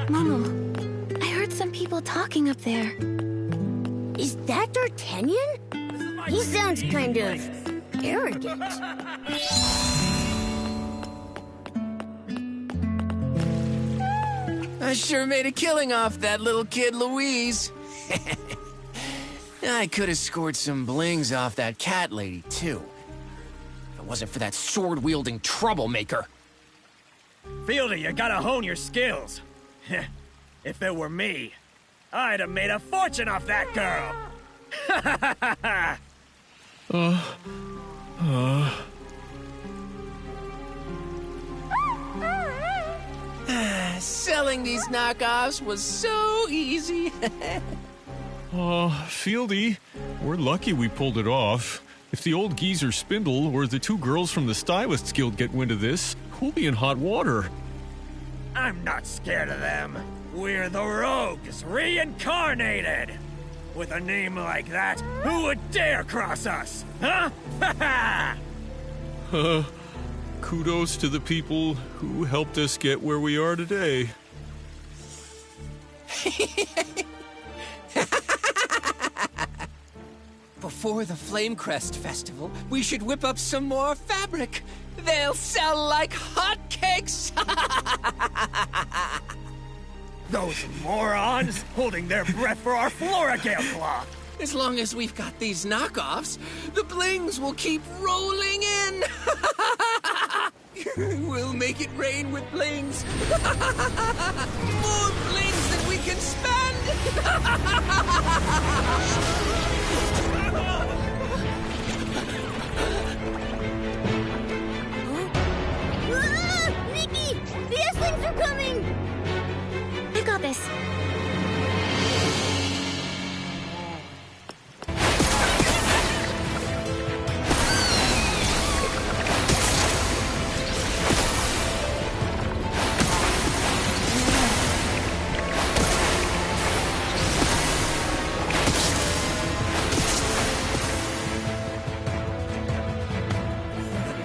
Momo, I heard some people talking up there. Is that D'Artagnan? He sounds kind of arrogant. I sure made a killing off that little kid Louise. I could have scored some blings off that cat lady, too. If it wasn't for that sword-wielding troublemaker. Fieldy, you gotta hone your skills. If it were me, I'd have made a fortune off that girl. Selling these knockoffs was so easy. Fieldy, we're lucky we pulled it off. If the old geezer Spindle or the two girls from the Stylists Guild get wind of this, we'll be in hot water. I'm not scared of them. We're the Rogues reincarnated. With a name like that, who would dare cross us? Huh? Kudos to the people who helped us get where we are today. Before the Flamecrest Festival, we should whip up some more fabric. They'll sell like hotcakes. Those morons holding their breath for our Floragale cloth. As long as we've got these knockoffs, the blings will keep rolling in. We'll make it rain with blings. More blings than we can spend.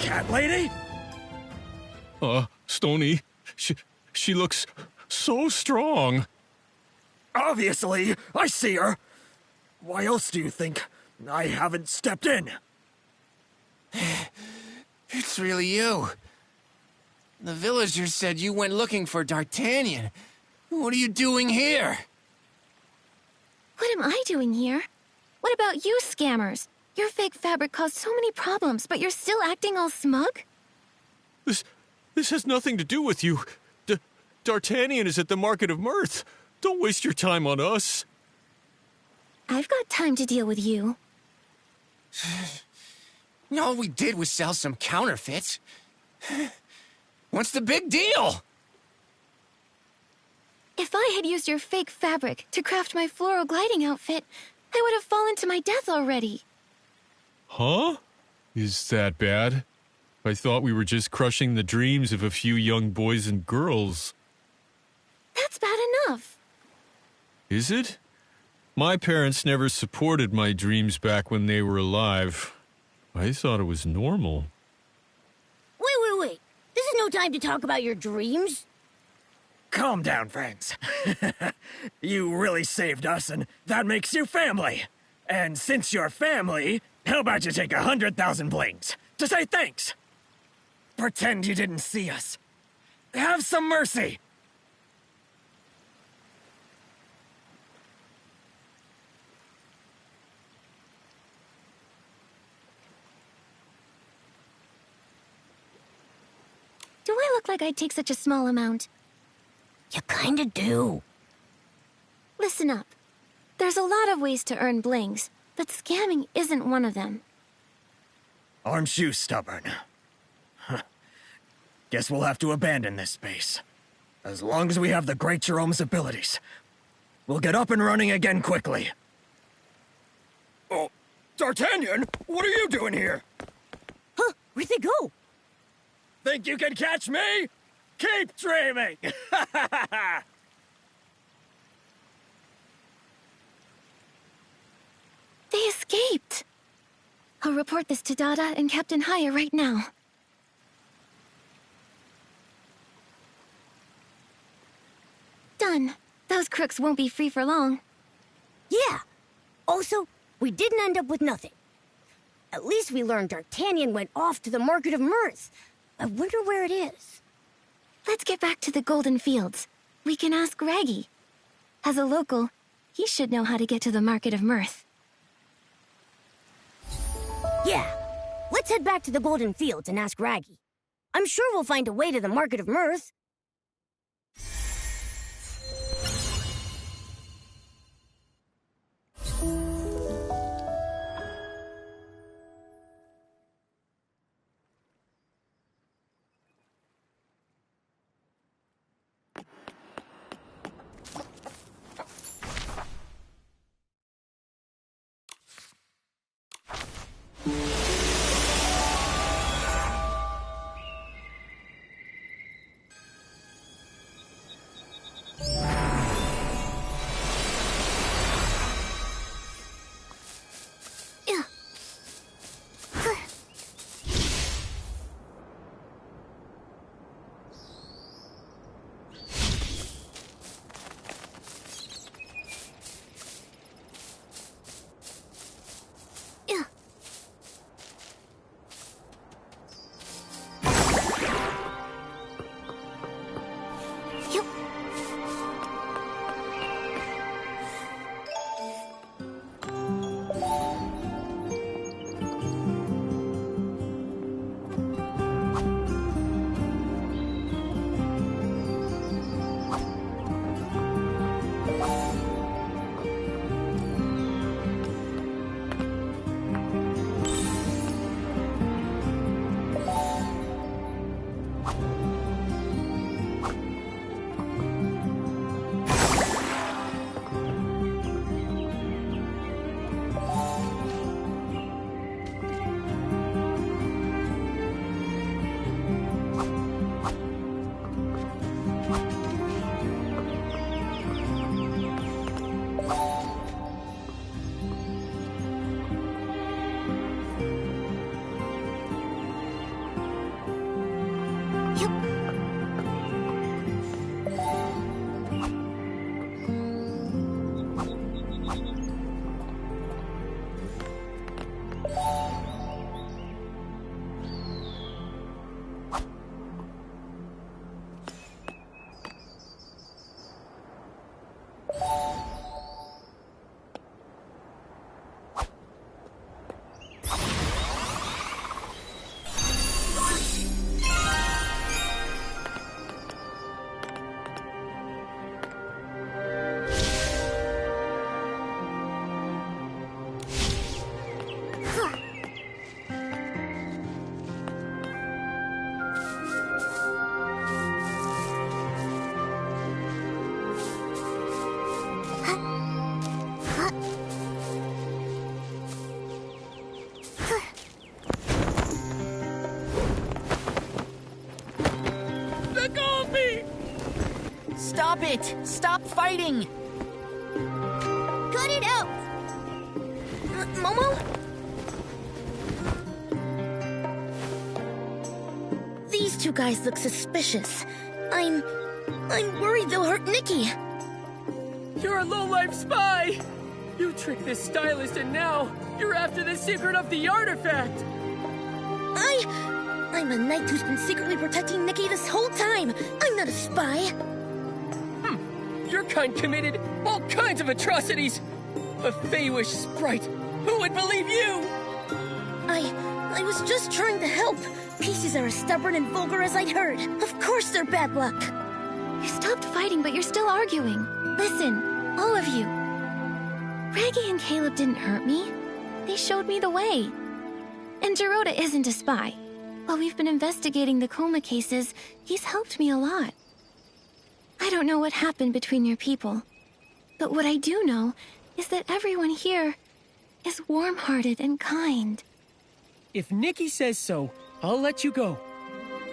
cat lady? Stony, she looks so strong. Obviously, I see her. Why else do you think I haven't stepped in? It's really you. The villagers said you went looking for D'Artagnan. What are you doing here? What am I doing here? What about you, scammers? Your fake fabric caused so many problems, but you're still acting all smug? This has nothing to do with you. D'Artagnan is at the Market of Mirth. Don't waste your time on us. I've got time to deal with you. All we did was sell some counterfeits. What's the big deal? If I had used your fake fabric to craft my floral gliding outfit, I would have fallen to my death already. Huh? Is that bad? I thought we were just crushing the dreams of a few young boys and girls. That's bad enough. Is it? My parents never supported my dreams back when they were alive. I thought it was normal. Wait. This is no time to talk about your dreams. Calm down, friends. You really saved us, and that makes you family. And since you're family, how about you take 100,000 blings to say thanks? Pretend you didn't see us. Have some mercy. Do I look like I'd take such a small amount? You kinda do. Listen up. There's a lot of ways to earn blings, but scamming isn't one of them. Aren't you stubborn? Guess we'll have to abandon this space. As long as we have the Great Jerome's abilities. We'll get up and running again quickly. Oh, D'Artagnan, what are you doing here? Huh, where'd they go? Think you can catch me? Keep dreaming! They escaped. I'll report this to Dada and Captain Haya right now. Done. Those crooks won't be free for long. Yeah. Also, we didn't end up with nothing. At least we learned D'Artagnan went off to the Market of Mirth. I wonder where it is. Let's get back to the Golden Fields. We can ask Raggy. As a local, he should know how to get to the Market of Mirth. Yeah. Let's head back to the Golden Fields and ask Raggy. I'm sure we'll find a way to the Market of Mirth. Stop it! Stop fighting! Cut it out! Momo? These two guys look suspicious. I'm worried they'll hurt Nikki. You're a low-life spy! You tricked this stylist and now you're after the secret of the artifact! I'm a knight who's been secretly protecting Nikki this whole time. I'm not a spy. Your kind committed all kinds of atrocities! A Feywish sprite! Who would believe you? I was just trying to help. Pieces are as stubborn and vulgar as I'd heard. Of course they're bad luck. You stopped fighting, but you're still arguing. Listen, all of you. Raggy and Caleb didn't hurt me. They showed me the way. And Dorota isn't a spy. While we've been investigating the coma cases, he's helped me a lot. I don't know what happened between your people. But what I do know is that everyone here is warm-hearted and kind. If Nikki says so, I'll let you go.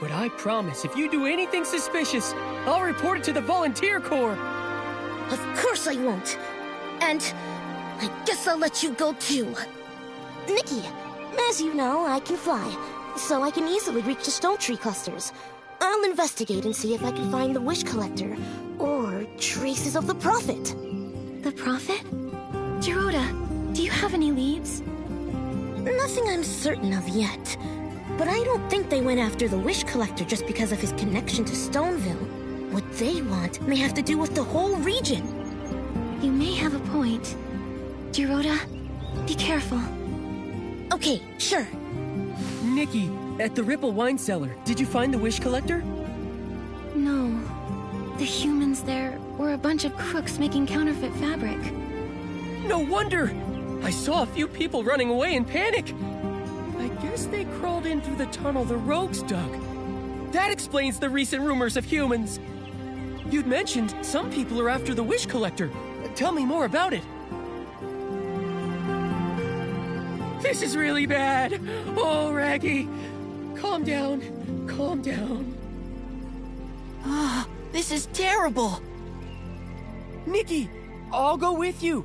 But I promise, if you do anything suspicious, I'll report it to the Volunteer Corps. Of course I won't. And I guess I'll let you go too. Nikki, as you know, I can fly, so I can easily reach the stone tree clusters. I'll investigate and see if I can find the wish collector, or traces of the prophet. The prophet? Dorota, do you have any leads? Nothing I'm certain of yet. But I don't think they went after the wish collector just because of his connection to Stoneville. What they want may have to do with the whole region. You may have a point. Dorota, be careful. Okay, sure. Nikki, at the Ripple Wine Cellar, did you find the wish collector? No. The humans there were a bunch of crooks making counterfeit fabric. No wonder! I saw a few people running away in panic. I guess they crawled in through the tunnel the rogues dug. That explains the recent rumors of humans. You'd mentioned some people are after the wish collector. Tell me more about it. This is really bad. Oh, Raggy. Calm down. Calm down. Ah, this is terrible! Nikki, I'll go with you.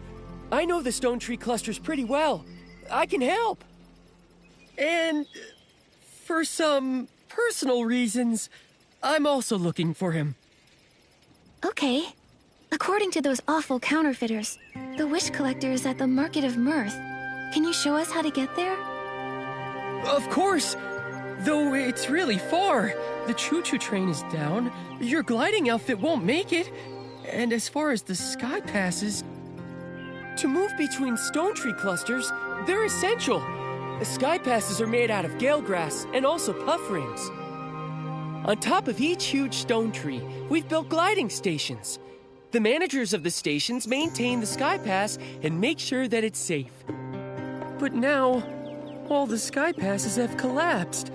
I know the stone tree clusters pretty well. I can help. And for some personal reasons, I'm also looking for him. Okay. According to those awful counterfeiters, the wish collector is at the Market of Mirth. Can you show us how to get there? Of course. Though it's really far. The choo-choo train is down. Your gliding outfit won't make it. And as far as the sky passes, to move between stone tree clusters, they're essential. The sky passes are made out of gale grass and also puff rings. On top of each huge stone tree, we've built gliding stations. The managers of the stations maintain the sky pass and make sure that it's safe. But now, all the sky passes have collapsed.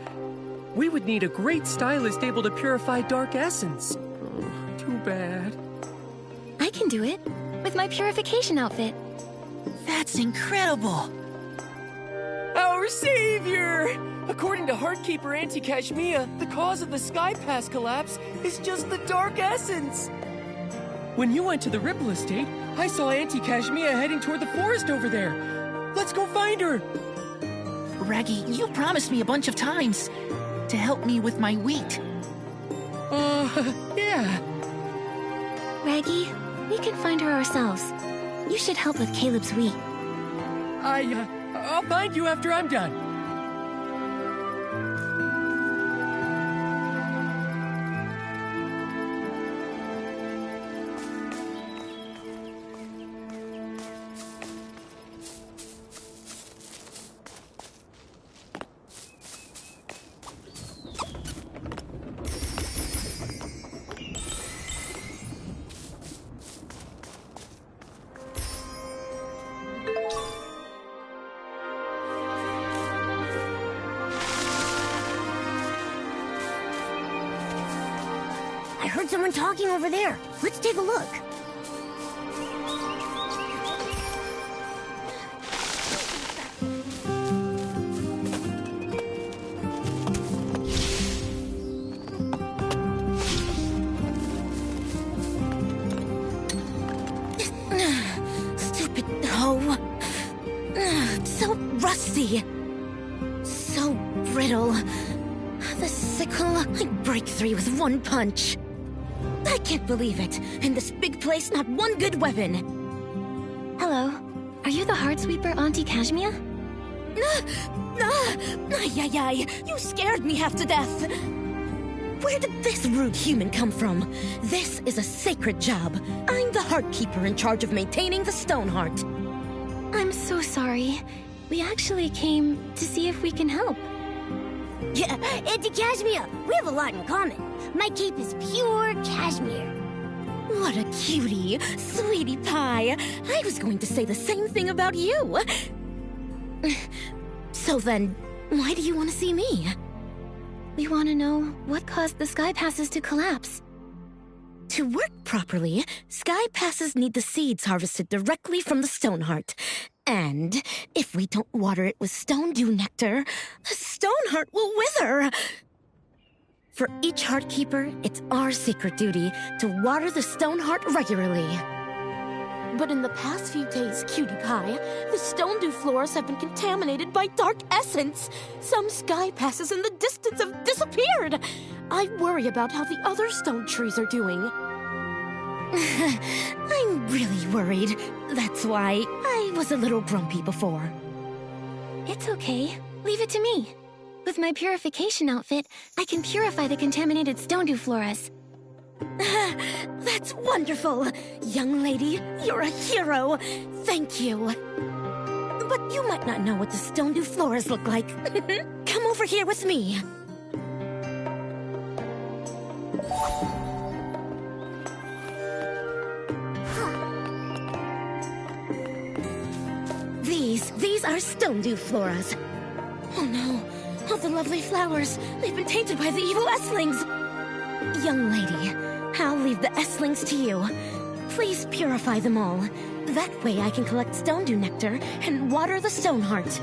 We would need a great stylist able to purify dark essence. Oh, too bad. I can do it, with my purification outfit. That's incredible! Our savior! According to Heartkeeper Auntie Kashmia, the cause of the Sky Pass collapse is just the dark essence. When you went to the Ripple Estate, I saw Auntie Kashmia heading toward the forest over there. Let's go find her! Raggy, you promised me a bunch of times to help me with my wheat. Yeah. Raggy, we can find her ourselves. You should help with Caleb's wheat. I'll find you after I'm done. I heard someone talking over there. Let's take a look. easy. So brittle. The sickle, I break 3 with 1 punch. I can't believe it. In this big place, not one good weapon. Hello. Are you the Heartsweeper, Auntie Kashmia? Ay, you scared me half to death. Where did this rude human come from? This is a sacred job. I'm the Heart Keeper in charge of maintaining the Stone Heart. I'm so sorry. We actually came to see if we can help. Yeah, Auntie Kashmir, we have a lot in common. My cape is pure cashmere. What a cutie, sweetie pie. I was going to say the same thing about you. So then, why do you want to see me? We want to know what caused the sky passes to collapse. To work properly, sky passes need the seeds harvested directly from the Stone Heart. And if we don't water it with Stone Dew nectar, the Stone Heart will wither. For each Heart Keeper, it's our sacred duty to water the Stone Heart regularly. But in the past few days, Cutie Pie, the Stone Dew floors have been contaminated by dark essence. Some sky passes in the distance have disappeared. I worry about how the other stone trees are doing. I'm really worried. That's why I was a little grumpy before. It's okay. Leave it to me. With my purification outfit, I can purify the contaminated Stone Dew floras. That's wonderful! Young lady, you're a hero! Thank you! But you might not know what the Stone Dew floras look like. Come over here with me. These are Stone Dew floras. Oh no, all the lovely flowers. They've been tainted by the evil S-lings. Young lady, I'll leave the S-lings to you. Please purify them all. That way I can collect Stone Dew nectar and water the Stone Heart.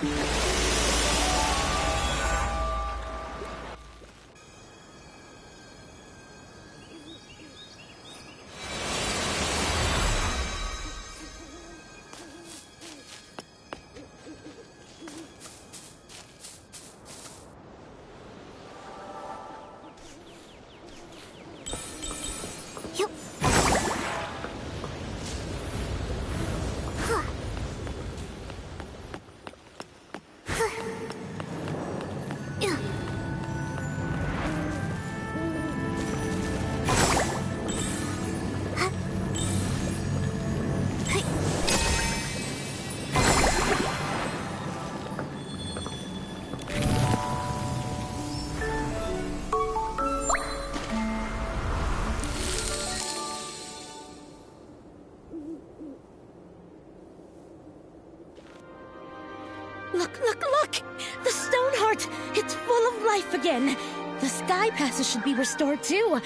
Look! The stone heart! It's full of life again! The sky passes should be restored too.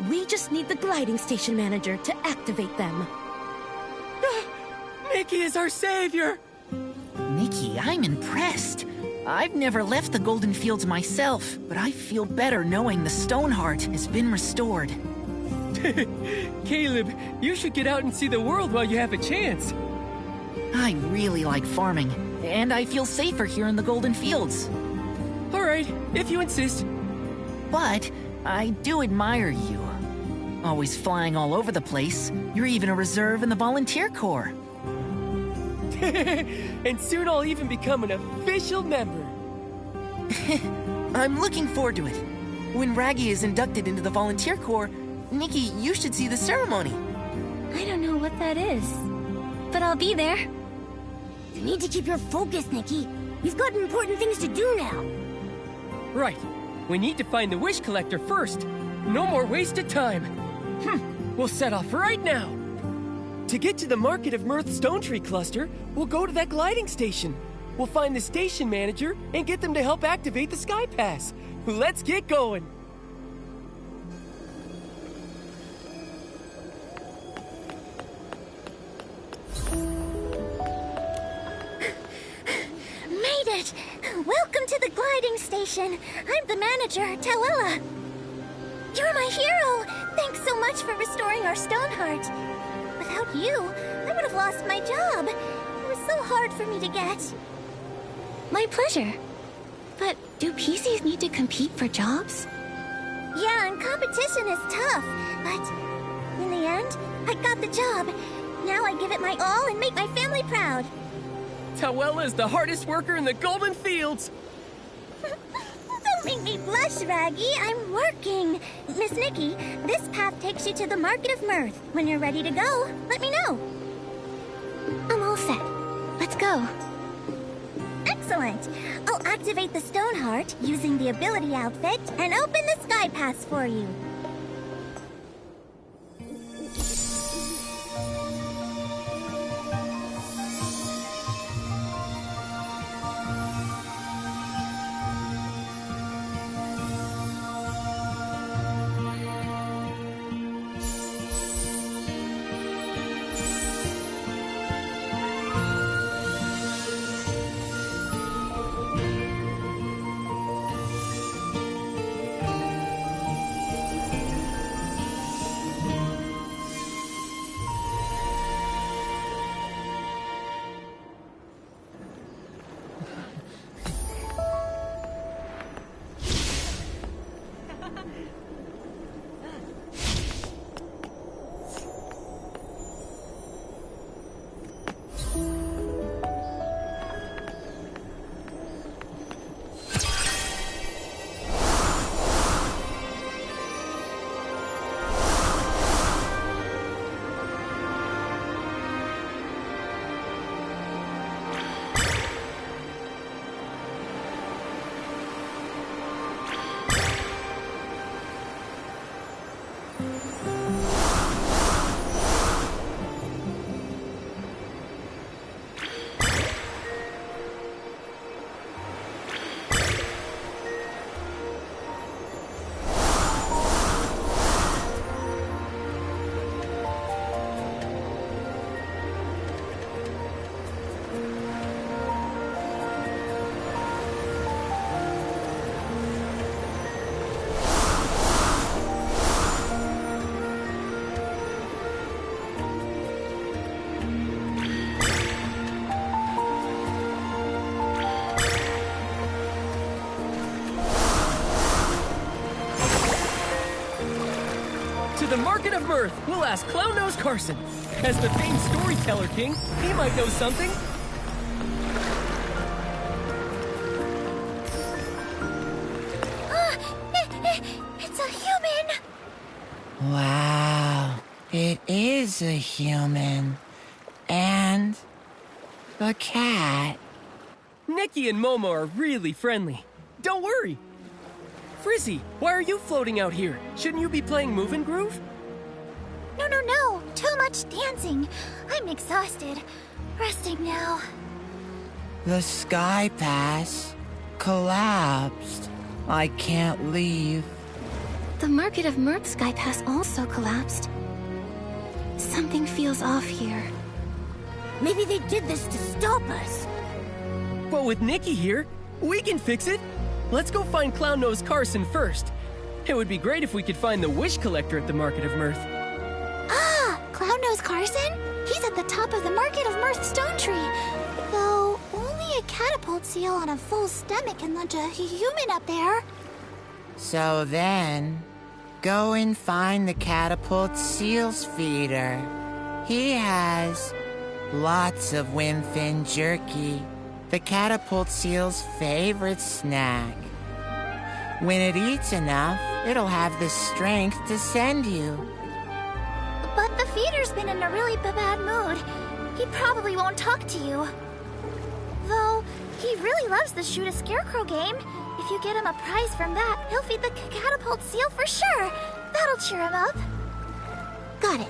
We just need the gliding station manager to activate them. Nikki is our savior! Nikki, I'm impressed. I've never left the Golden Fields myself, but I feel better knowing the stone heart has been restored. Caleb, you should get out and see the world while you have a chance. I really like farming, and I feel safer here in the Golden Fields. All right, if you insist. But I do admire you. Always flying all over the place. You're even a reserve in the volunteer corps. And soon I'll even become an official member. I'm looking forward to it. When Raggy is inducted into the volunteer corps, Nikki, you should see the ceremony. I don't know what that is, but I'll be there. You need to keep your focus, Nikki. We've got important things to do now. Right. We need to find the wish collector first. No more wasted time. We'll set off right now. To get to the Market of Mirth Stone Tree Cluster, we'll go to that gliding station. We'll find the station manager and get them to help activate the Sky Pass. Let's get going. Made it! Welcome to the gliding station. I'm the manager, Tawella. You're my hero! Thanks so much for restoring our stone heart. Without you, I would have lost my job. It was so hard for me to get. My pleasure. But do PCs need to compete for jobs? Yeah, and competition is tough, but in the end, I got the job. Now I give it my all and make my family proud. Tawella is the hardest worker in the Golden Fields. Don't make me blush, Raggy. I'm working. Miss Nikki, this path takes you to the Market of Mirth. When you're ready to go, let me know. I'm all set. Let's go. Excellent. I'll activate the stone heart using the ability outfit and open the Sky Pass for you. the Market of Mirth, we'll ask Clown Nose Carson. As the famed storyteller king, he might know something. It's a human! Wow, it is a human. And a cat. Nikki and Momo are really friendly. Don't worry. Frizzy, why are you floating out here? Shouldn't you be playing Move and Groove? No. Too much dancing. I'm exhausted. Resting now. The Sky Pass collapsed. I can't leave. The Market of Mirth Sky Pass also collapsed. Something feels off here. Maybe they did this to stop us. But with Nikki here, we can fix it. Let's go find Clown Nose Carson first. It would be great if we could find the Wish Collector at the Market of Mirth. Ah! Clown Nose Carson? He's at the top of the Market of Mirth stone tree. Though, only a catapult seal on a full stomach can launch a human up there. So then, go and find the Catapult Seal's feeder. He has lots of windfin jerky, the Catapult Seal's favorite snack. When it eats enough, it'll have the strength to send you. But the feeder's been in a really bad mood. He probably won't talk to you. Though, he really loves the Shoot a Scarecrow game. If you get him a prize from that, he'll feed the Catapult Seal for sure. That'll cheer him up. Got it.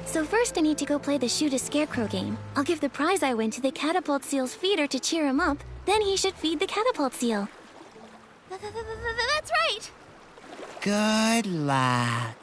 So first I need to go play the Shoot a Scarecrow game. I'll give the prize I win to the Catapult Seal's feeder to cheer him up. Then he should feed the Catapult Seal. That's right! Good luck.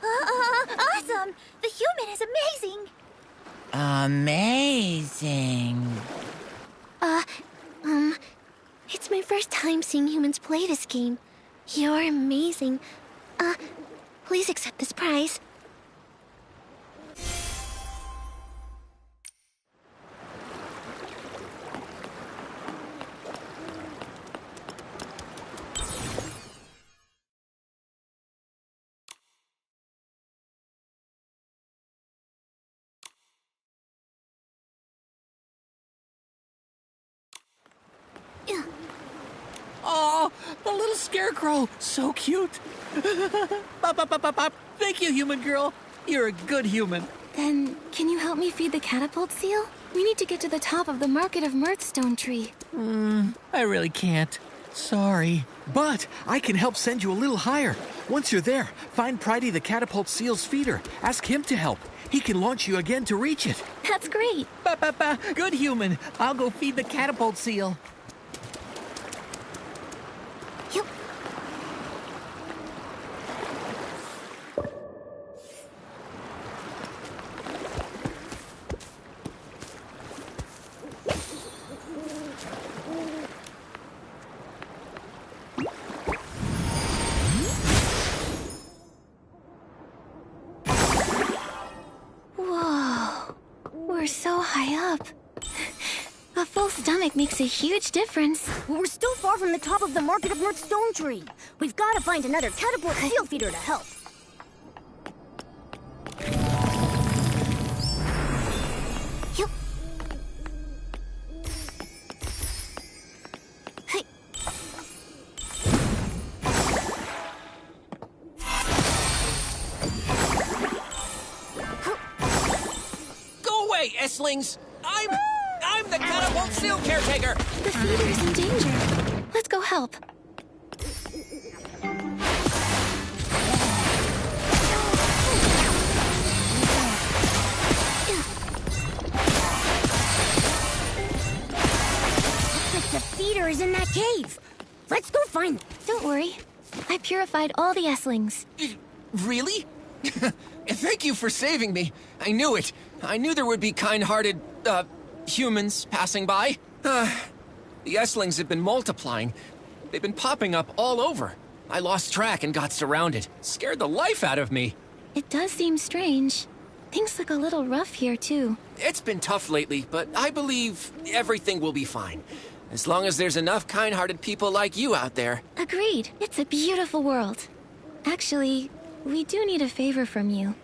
Awesome! The human is amazing! Amazing. It's my first time seeing humans play this game. You're amazing. Please accept this prize. Oh, the little scarecrow. So cute. Bop, bop, bop, bop, bop. Thank you, human girl. You're a good human. Then, can you help me feed the catapult seal? We need to get to the top of the Market of Mirthstone tree. I really can't. Sorry. But I can help send you a little higher. Once you're there, find Pridey the catapult seal's feeder. Ask him to help. He can launch you again to reach it. That's great. Ba-ba-ba. Good human. I'll go feed the catapult seal. Yep. Whoa. We're so high up. A full stomach makes a huge difference. We're still far from the top of the Market of Mirthstone tree. We've got to find another catapult seal feeder to help. Yep. Hey. Go away, S-lings! I'm the catapult seal caretaker! The feeder's in danger. Let's go help. Looks like the feeder is in that cave. Let's go find it. Don't worry. I purified all the S-lings. Really? Thank you for saving me. I knew it. I knew there would be kind-hearted, humans passing by. The S-lings have been multiplying. They've been popping up all over. I lost track and got surrounded. Scared the life out of me. It does seem strange. Things look a little rough here, too. It's been tough lately, but I believe everything will be fine. As long as there's enough kind-hearted people like you out there. Agreed. It's a beautiful world. Actually, we do need a favor from you.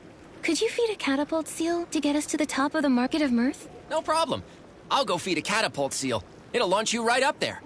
Could you feed a catapult seal to get us to the top of the Market of Mirth? No problem. I'll go feed a catapult seal. It'll launch you right up there.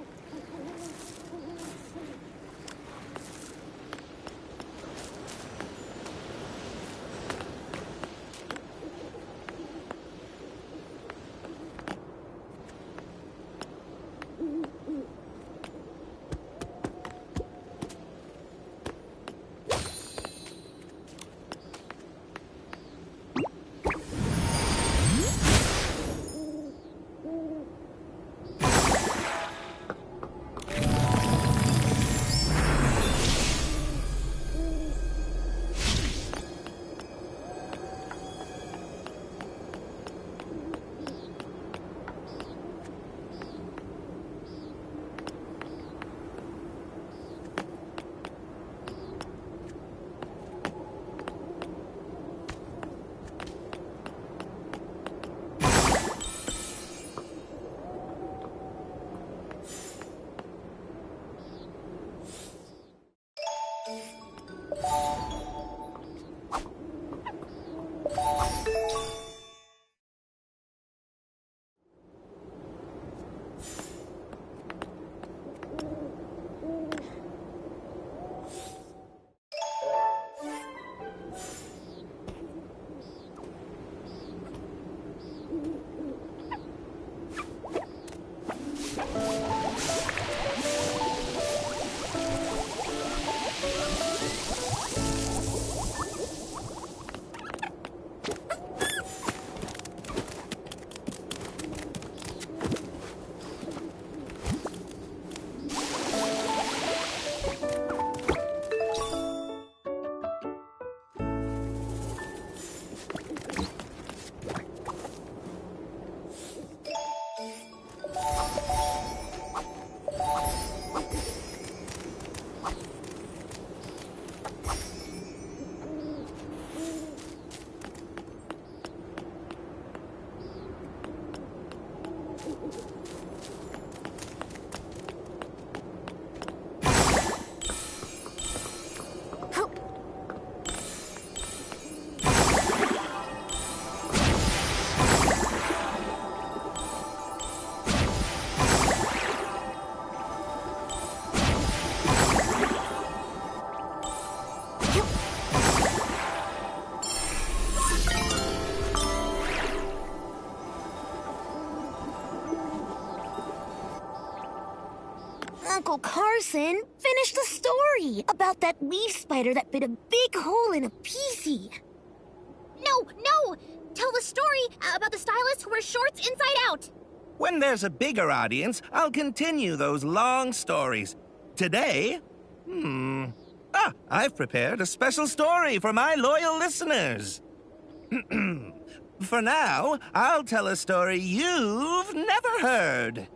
Uncle Carson, finish the story about that leaf spider that bit a big hole in a PC. No! Tell the story about the stylist who wears shorts inside out. When there's a bigger audience, I'll continue those long stories. Today, I've prepared a special story for my loyal listeners. For now, I'll tell a story you've never heard.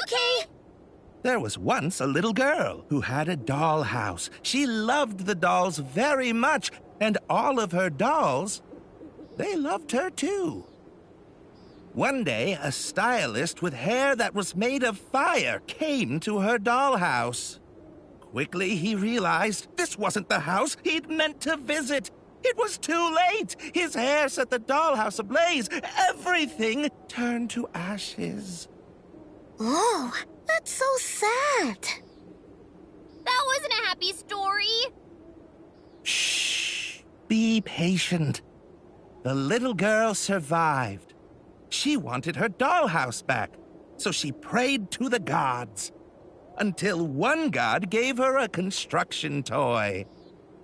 Okay. There was once a little girl who had a dollhouse. She loved the dolls very much, and all of her dolls, they loved her too. One day, a stylist with hair that was made of fire came to her dollhouse. Quickly, he realized this wasn't the house he'd meant to visit. It was too late. His hair set the dollhouse ablaze. Everything turned to ashes. Oh, that's so sad. That wasn't a happy story. Shh. Be patient. The little girl survived. She wanted her dollhouse back, so she prayed to the gods. Until one god gave her a construction toy.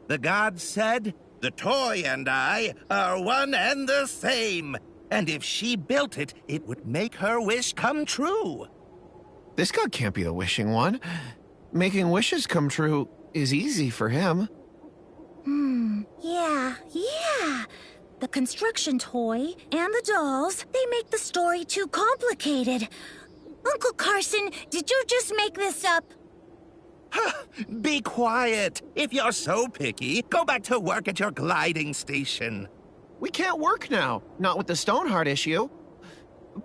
The god said, "The toy and I are one and the same. And if she built it, it would make her wish come true." This god can't be the wishing one. Making wishes come true is easy for him. Yeah. The construction toy and the dolls, they make the story too complicated. Uncle Carson, did you just make this up? Be quiet. If you're so picky, go back to work at your gliding station. We can't work now, not with the Stoneheart issue.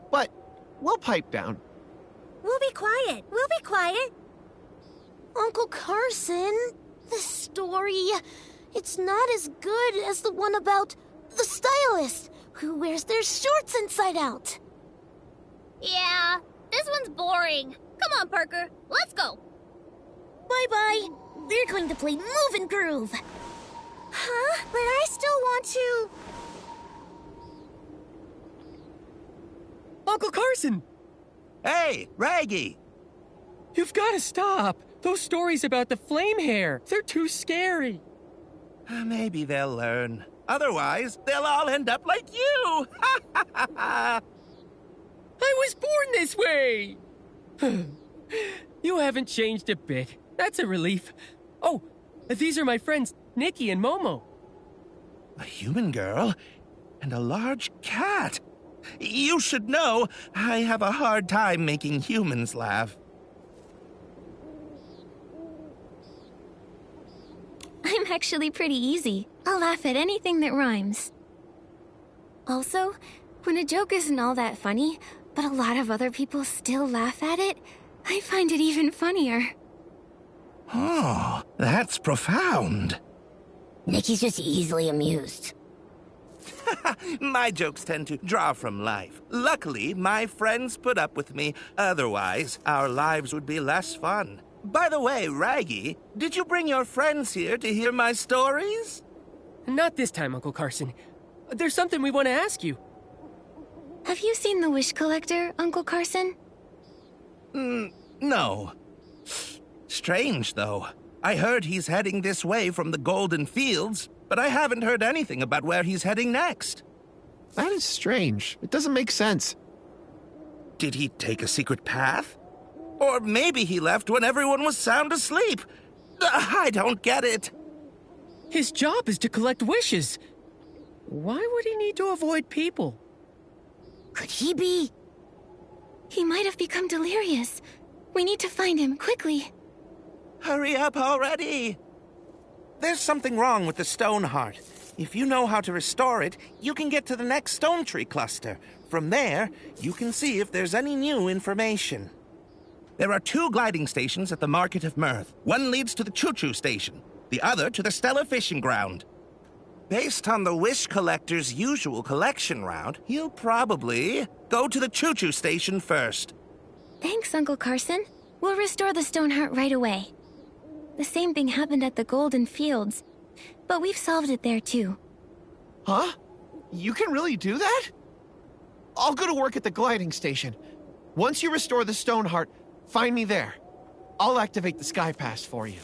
But we'll pipe down. We'll be quiet. Uncle Carson, this story, it's not as good as the one about the stylist who wears their shorts inside out. Yeah, this one's boring. Come on, Parker, let's go. Bye-bye. We're going to play Move and Groove. Huh? But I still want to... Uncle Carson! Hey, Raggy! You've got to stop. Those stories about the flame hair, they're too scary. Maybe they'll learn. Otherwise, they'll all end up like you! I was born this way! You haven't changed a bit. That's a relief. Oh, these are my friends, Nikki and Momo. A human girl and a large cat. You should know, I have a hard time making humans laugh. I'm actually pretty easy. I'll laugh at anything that rhymes. Also, when a joke isn't all that funny, but a lot of other people still laugh at it, I find it even funnier. Oh, that's profound. Nikki's just easily amused. My jokes tend to draw from life. Luckily, my friends put up with me. Otherwise, our lives would be less fun. By the way, Raggy, did you bring your friends here to hear my stories? Not this time, Uncle Carson. There's something we want to ask you. Have you seen the Wish Collector, Uncle Carson? No. Strange, though. I heard he's heading this way from the Golden Fields, but I haven't heard anything about where he's heading next. That is strange. It doesn't make sense. Did he take a secret path? Or maybe he left when everyone was sound asleep. I don't get it. His job is to collect wishes. Why would he need to avoid people? Could he be? He might have become delirious. We need to find him, quickly. Hurry up already! There's something wrong with the Stoneheart. If you know how to restore it, you can get to the next stone tree cluster. From there, you can see if there's any new information. There are 2 gliding stations at the Market of Mirth. One leads to the Choo-Choo Station, the other to the Stella Fishing Ground. Based on the Wish Collector's usual collection route, you'll probably go to the Choo-Choo Station first. Thanks, Uncle Carson. We'll restore the Stoneheart right away. The same thing happened at the Golden Fields, but we've solved it there too. Huh? You can really do that? I'll go to work at the gliding station. Once you restore the Stoneheart, find me there. I'll activate the Sky Pass for you.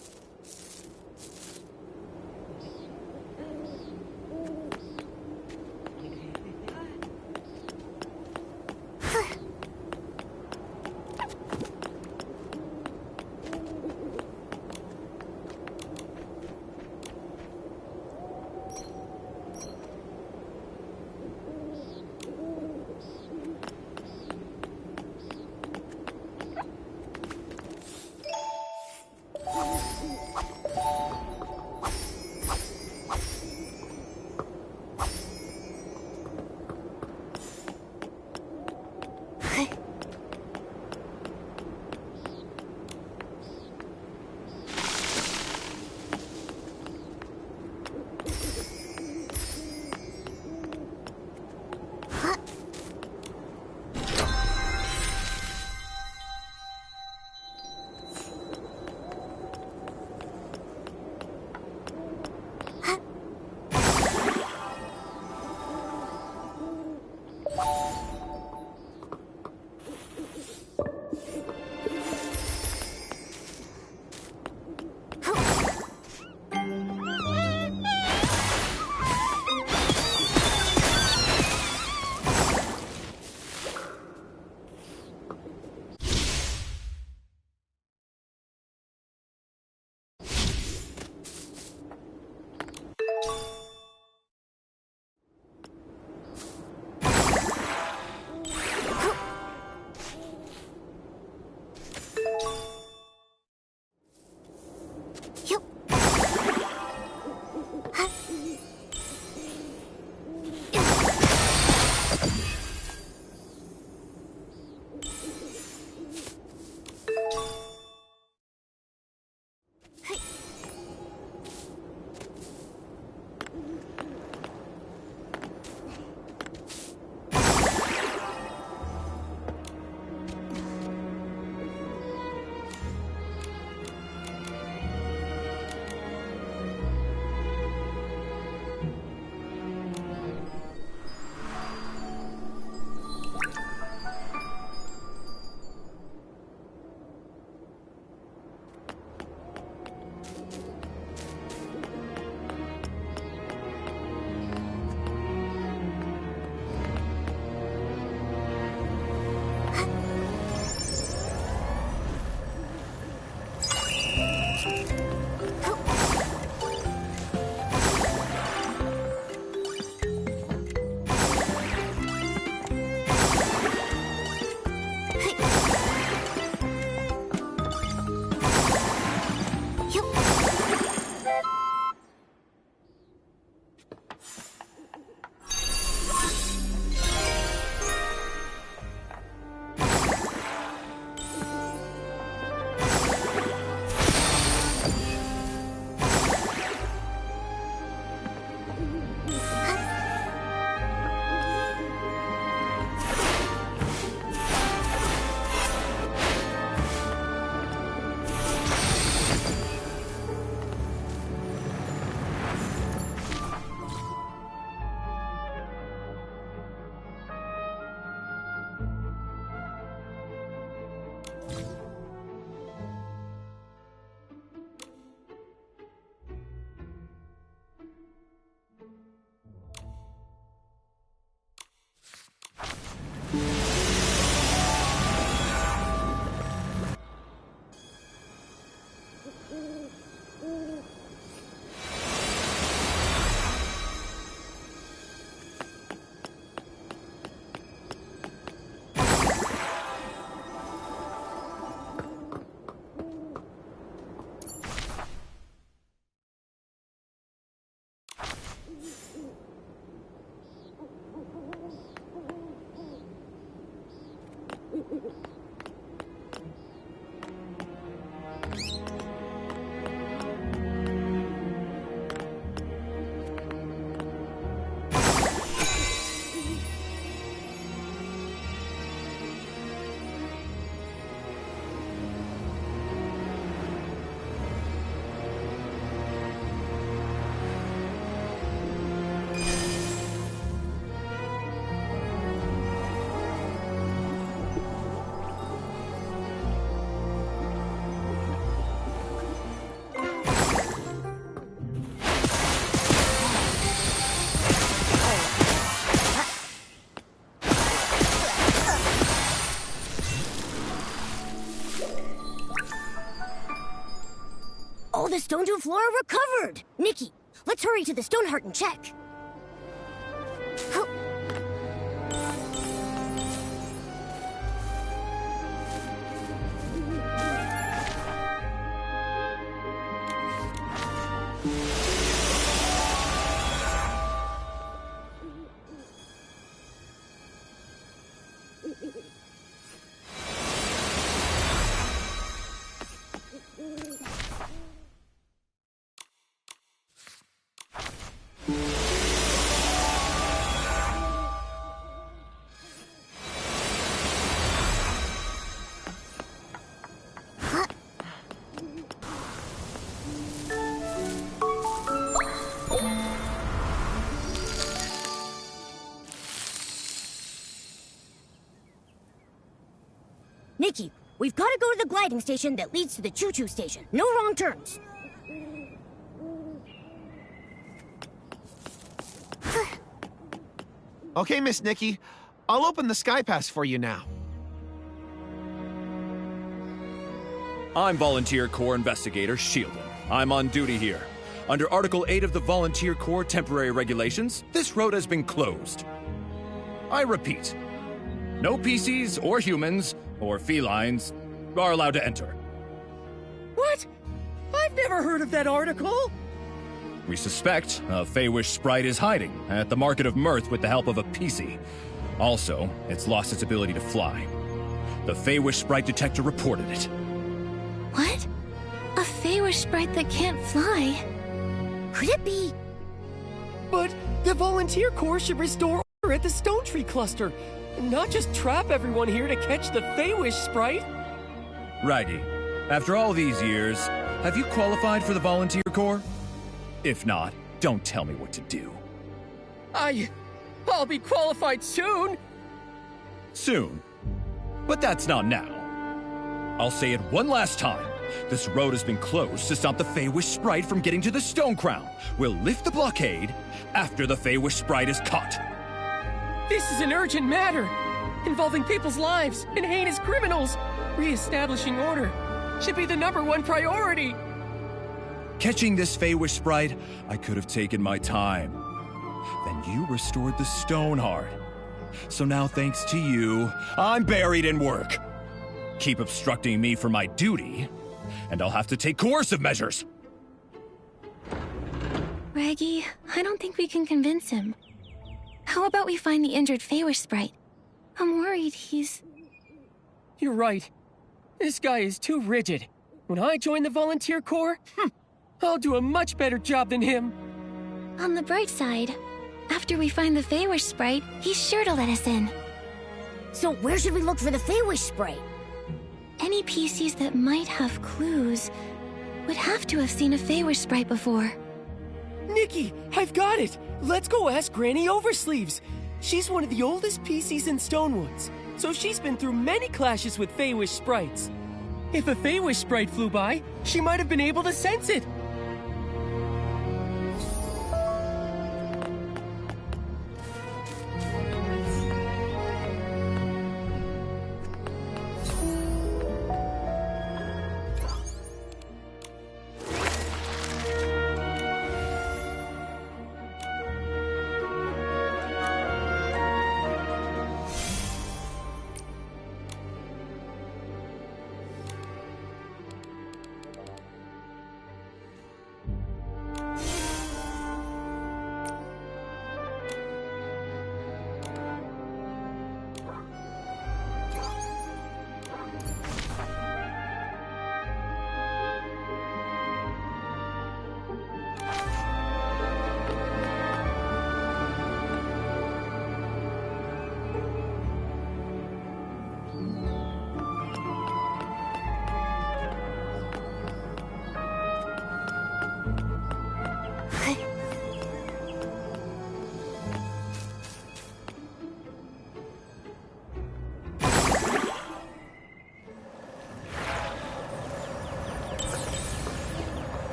flora recovered! Nikki, let's hurry to the Stoneheart and check. Oh. Nikki, we've got to go to the gliding station that leads to the choo-choo station. No wrong turns. Okay, Miss Nikki. I'll open the Sky Pass for you now. I'm Volunteer Corps Investigator Shieldon. I'm on duty here. Under Article 8 of the Volunteer Corps Temporary Regulations, this road has been closed. I repeat, no PCs or humans or felines are allowed to enter. What? I've never heard of that article. We suspect a Feywish sprite is hiding at the Market of Mirth with the help of a PC. Also, it's lost its ability to fly. The Feywish sprite detector reported it. What? A Feywish sprite that can't fly? Could it be? But the Volunteer Corps should restore order at the Stone Tree Cluster, not just trap everyone here to catch the Feywish sprite. Raggy, after all these years, have you qualified for the Volunteer Corps? If not, don't tell me what to do. I'll be qualified soon. Soon. But that's not now. I'll say it one last time. This road has been closed to stop the Feywish sprite from getting to the Stone Crown. We'll lift the blockade after the Feywish sprite is caught. This is an urgent matter, involving people's lives and heinous criminals. Re-establishing order should be the #1 priority. Catching this Feywish sprite, I could have taken my time. Then you restored the Stoneheart. So now, thanks to you, I'm buried in work. Keep obstructing me from my duty, and I'll have to take coercive measures. Raggy, I don't think we can convince him. How about we find the injured Feywish sprite? I'm worried he's... You're right. This guy is too rigid. When I join the Volunteer Corps, I'll do a much better job than him. On the bright side, after we find the Feywish sprite, he's sure to let us in. So where should we look for the Feywish sprite? Any PCs that might have clues would have to have seen a Feywish sprite before. Nikki, I've got it! Let's go ask Granny Oversleeves. She's one of the oldest PCs in Stonewoods, so she's been through many clashes with Feywish sprites. If a Feywish sprite flew by, she might have been able to sense it.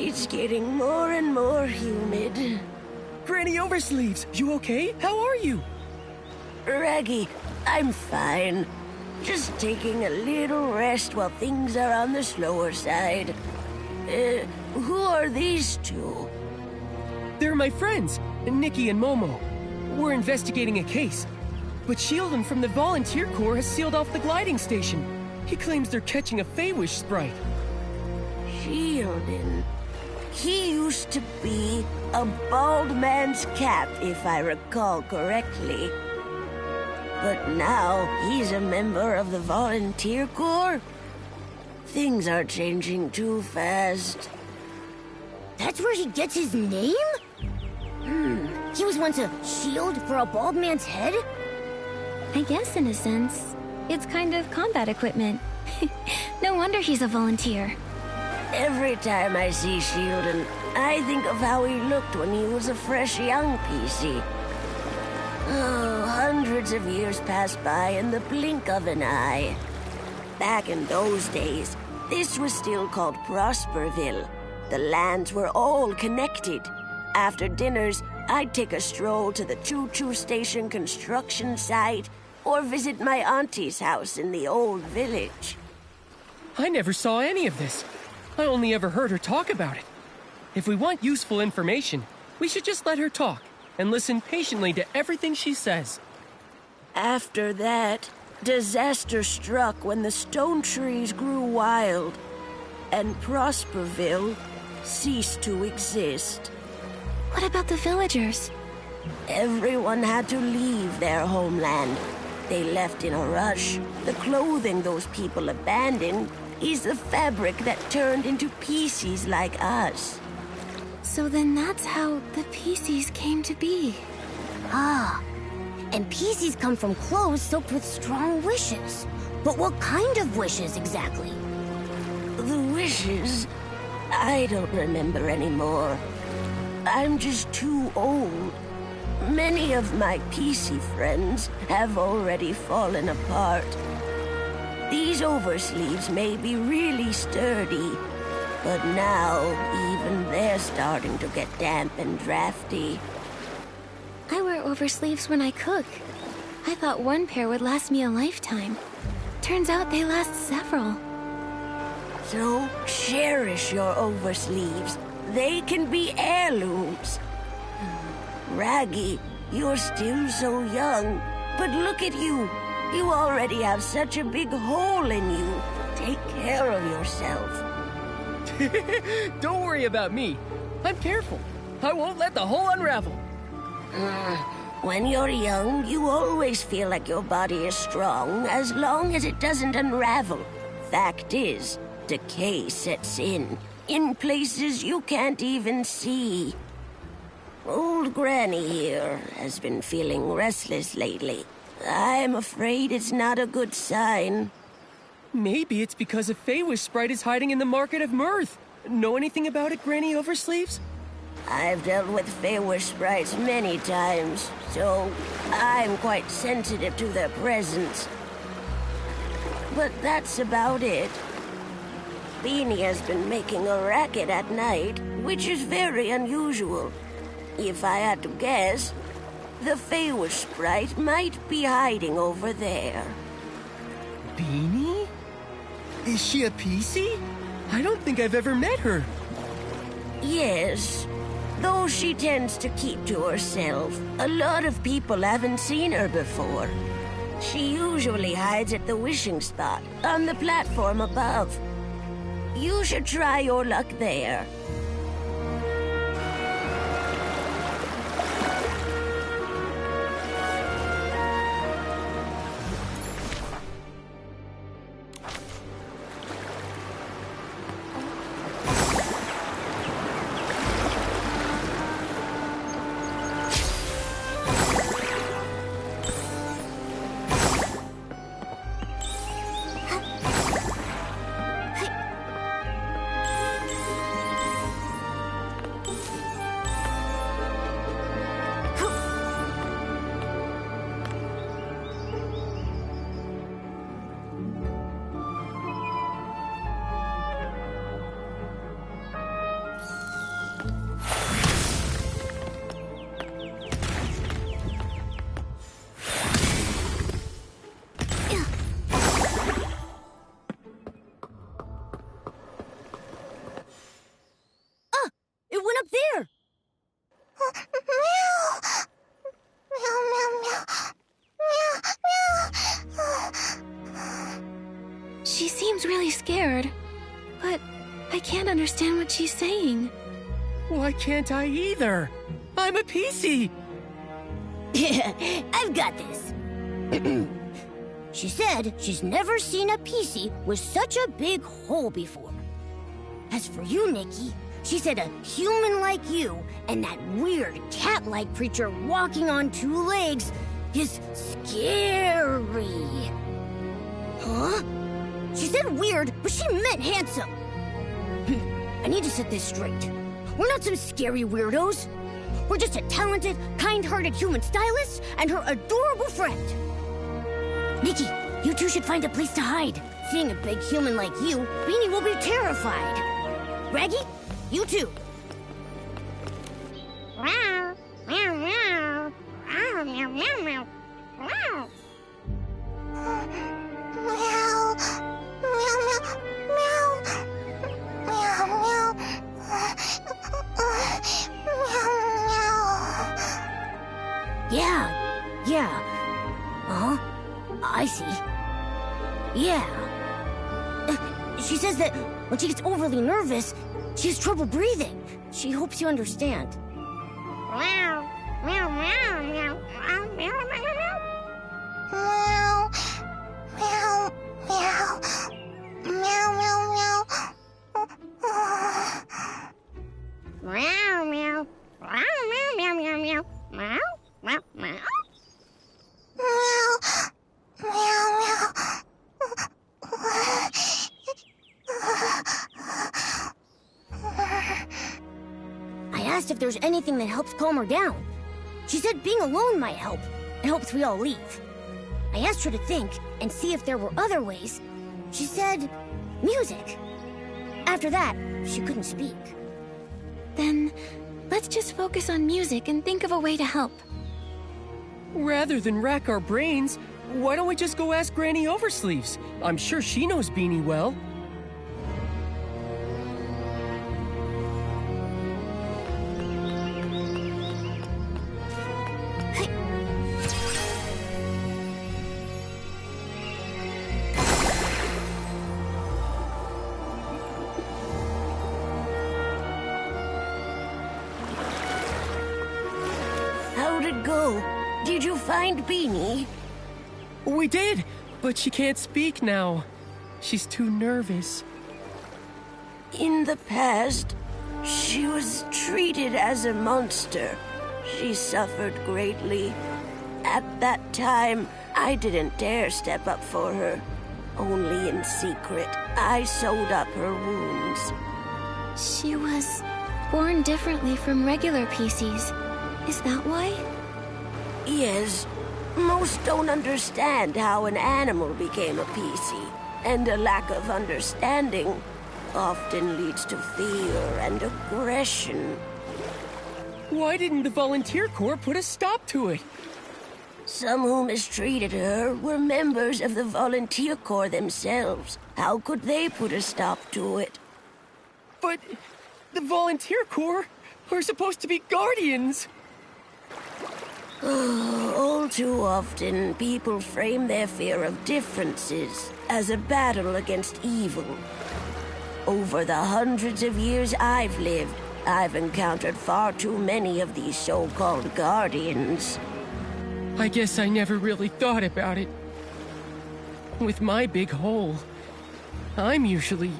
It's getting more and more humid. Granny Oversleeves, you okay? How are you? Raggy, I'm fine. Just taking a little rest while things are on the slower side. Who are these two? They're my friends, Nikki and Momo. We're investigating a case. But Shieldon from the Volunteer Corps has sealed off the gliding station. He claims they're catching a Feywish sprite. Shieldon. He used to be a bald man's cap, if I recall correctly. But now he's a member of the Volunteer Corps? Things are changing too fast. That's where he gets his name? He was once a shield for a bald man's head? I guess in a sense, it's kind of combat equipment. No wonder he's a volunteer. Every time I see Shieldon, I think of how he looked when he was a fresh young PC. Oh, hundreds of years pass by in the blink of an eye. Back in those days, this was still called Prosperville. The lands were all connected. After dinners, I'd take a stroll to the choo-choo station construction site or visit my auntie's house in the old village. I never saw any of this. I only ever heard her talk about it. If we want useful information, we should just let her talk and listen patiently to everything she says. After that, disaster struck when the stone trees grew wild, and Prosperville ceased to exist. What about the villagers? Everyone had to leave their homeland. They left in a rush. The clothing those people abandoned is the fabric that turned into PCs like us. So then that's how the PCs came to be. Ah, and PCs come from clothes soaked with strong wishes. But what kind of wishes exactly? The wishes? I don't remember anymore. I'm just too old. Many of my PC friends have already fallen apart. These oversleeves may be really sturdy, but now even they're starting to get damp and drafty. I wear oversleeves when I cook. I thought one pair would last me a lifetime. Turns out they last several. So cherish your oversleeves. They can be heirlooms. Raggy, you're still so young, but look at you. You already have such a big hole in you. Take care of yourself. Don't worry about me. I'm careful. I won't let the hole unravel. When you're young, you always feel like your body is strong as long as it doesn't unravel. Fact is, decay sets in places you can't even see. Old Granny here has been feeling restless lately. I'm afraid it's not a good sign. Maybe it's because a Feywish sprite is hiding in the Market of Mirth. Know anything about it, Granny Oversleeves? I've dealt with Feywish sprites many times, so I'm quite sensitive to their presence. But that's about it. Beanie has been making a racket at night, which is very unusual. If I had to guess, the Feywish sprite might be hiding over there. Beanie? Is she a PC? I don't think I've ever met her. Yes, though she tends to keep to herself. A lot of people haven't seen her before. She usually hides at the wishing spot, on the platform above. You should try your luck there. I can't understand what she's saying. Why can't I either? I'm a PC. Yeah, I've got this. She said she's never seen a PC with such a big hole before. As for you, Nikki, she said a human like you and that weird cat-like creature walking on two legs is scary. Huh? She said weird, but she meant handsome. I need to set this straight. We're not some scary weirdos. We're just a talented, kind-hearted human stylist and her adorable friend. Nikki, you two should find a place to hide. Seeing a big human like you, Beanie will be terrified. Raggy, you too. Meow, meow, meow. Meow, meow, meow, meow. Meow. Meow. Meow, meow, meow. Meow, meow. Yeah. Huh? I see. Yeah. She says that when she gets overly nervous, she has trouble breathing. She hopes you understand. Meow, meow, meow, meow, meow, meow, meow, meow, meow, meow, meow, meow, meow. Meow, meow, meow, meow, meow, meow, meow, meow, meow, meow. Meow, meow, meow. I asked if there's anything that helps calm her down. She said being alone might help. It hopes we all leave. I asked her to think and see if there were other ways. She said music. After that, she couldn't speak. Then, let's just focus on music and think of a way to help. Rather than rack our brains, why don't we just go ask Granny Oversleeves? I'm sure she knows Beanie well. How'd it go? Did you find Beanie? We did, but she can't speak now. She's too nervous. In the past, she was treated as a monster. She suffered greatly. At that time, I didn't dare step up for her. Only in secret, I sewed up her wounds. She was born differently from regular PCs. Is that why? Yes. Most don't understand how an animal became a PC, and a lack of understanding often leads to fear and aggression. Why didn't the Volunteer Corps put a stop to it? Some who mistreated her were members of the Volunteer Corps themselves. How could they put a stop to it? But the Volunteer Corps are supposed to be guardians. All too often, people frame their fear of differences as a battle against evil. Over the hundreds of years I've lived, I've encountered far too many of these so-called guardians. I guess I never really thought about it. With my big hole, I'm usually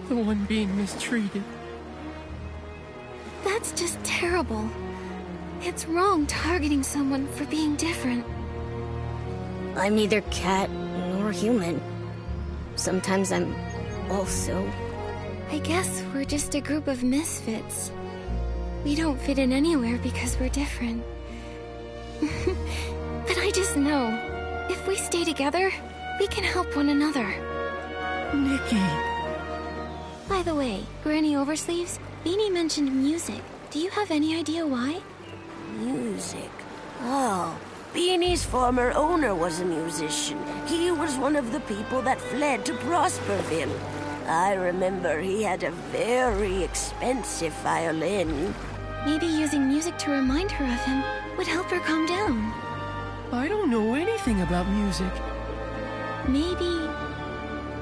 the one being mistreated. That's just terrible. It's wrong targeting someone for being different. I'm neither cat nor human. Sometimes I'm also... I guess we're just a group of misfits. We don't fit in anywhere because we're different. But I just know, if we stay together, we can help one another. Nikki. By the way, Granny Oversleeves, Beanie mentioned music. Do you have any idea why? Music? Oh, Beanie's former owner was a musician. He was one of the people that fled to Prosperville. I remember he had a very expensive violin. Maybe using music to remind her of him would help her calm down. I don't know anything about music. Maybe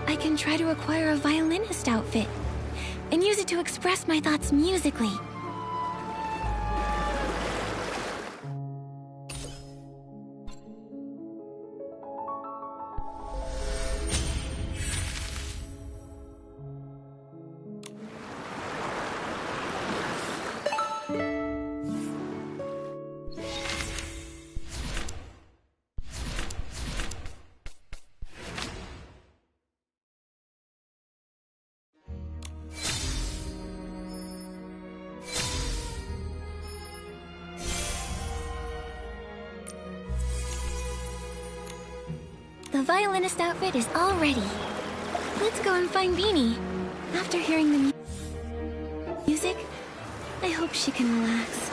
I can try to acquire a violinist outfit. and use it to express my thoughts musically. The violinist outfit is all ready. Let's go and find Beanie. After hearing the music, I hope she can relax.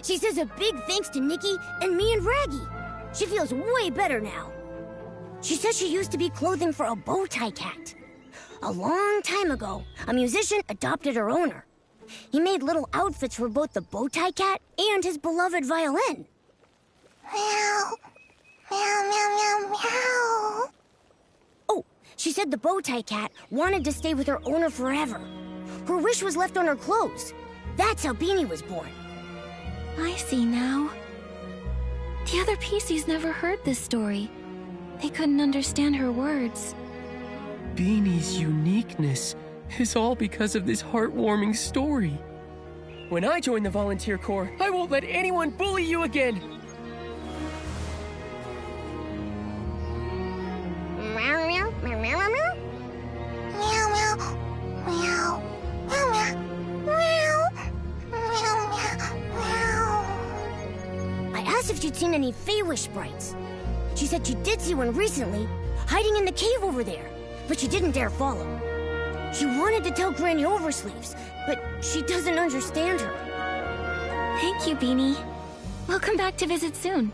She says a big thanks to Nikki and me and Raggy. She feels way better now. She says she used to be clothing for a bow tie cat. A long time ago, a musician adopted her owner. He made little outfits for both the bow tie cat and his beloved violin. Meow. Meow, meow, meow, meow. Oh, she said the bow tie cat wanted to stay with her owner forever. Her wish was left on her clothes. That's how Beanie was born. I see now. The other PCs never heard this story. They couldn't understand her words. Beanie's uniqueness is all because of this heartwarming story. When I join the volunteer corps, I won't let anyone bully you again. Meow, meow, meow, meow, meow, meow. Meow, meow. Meow. Meow, meow. Meow. Meow, meow, meow. I asked if she'd seen any Feywish sprites. She said she did see one recently, hiding in the cave over there, but she didn't dare follow. She wanted to tell Granny Oversleeves, but she doesn't understand her. Thank you, Beanie. We'll come back to visit soon.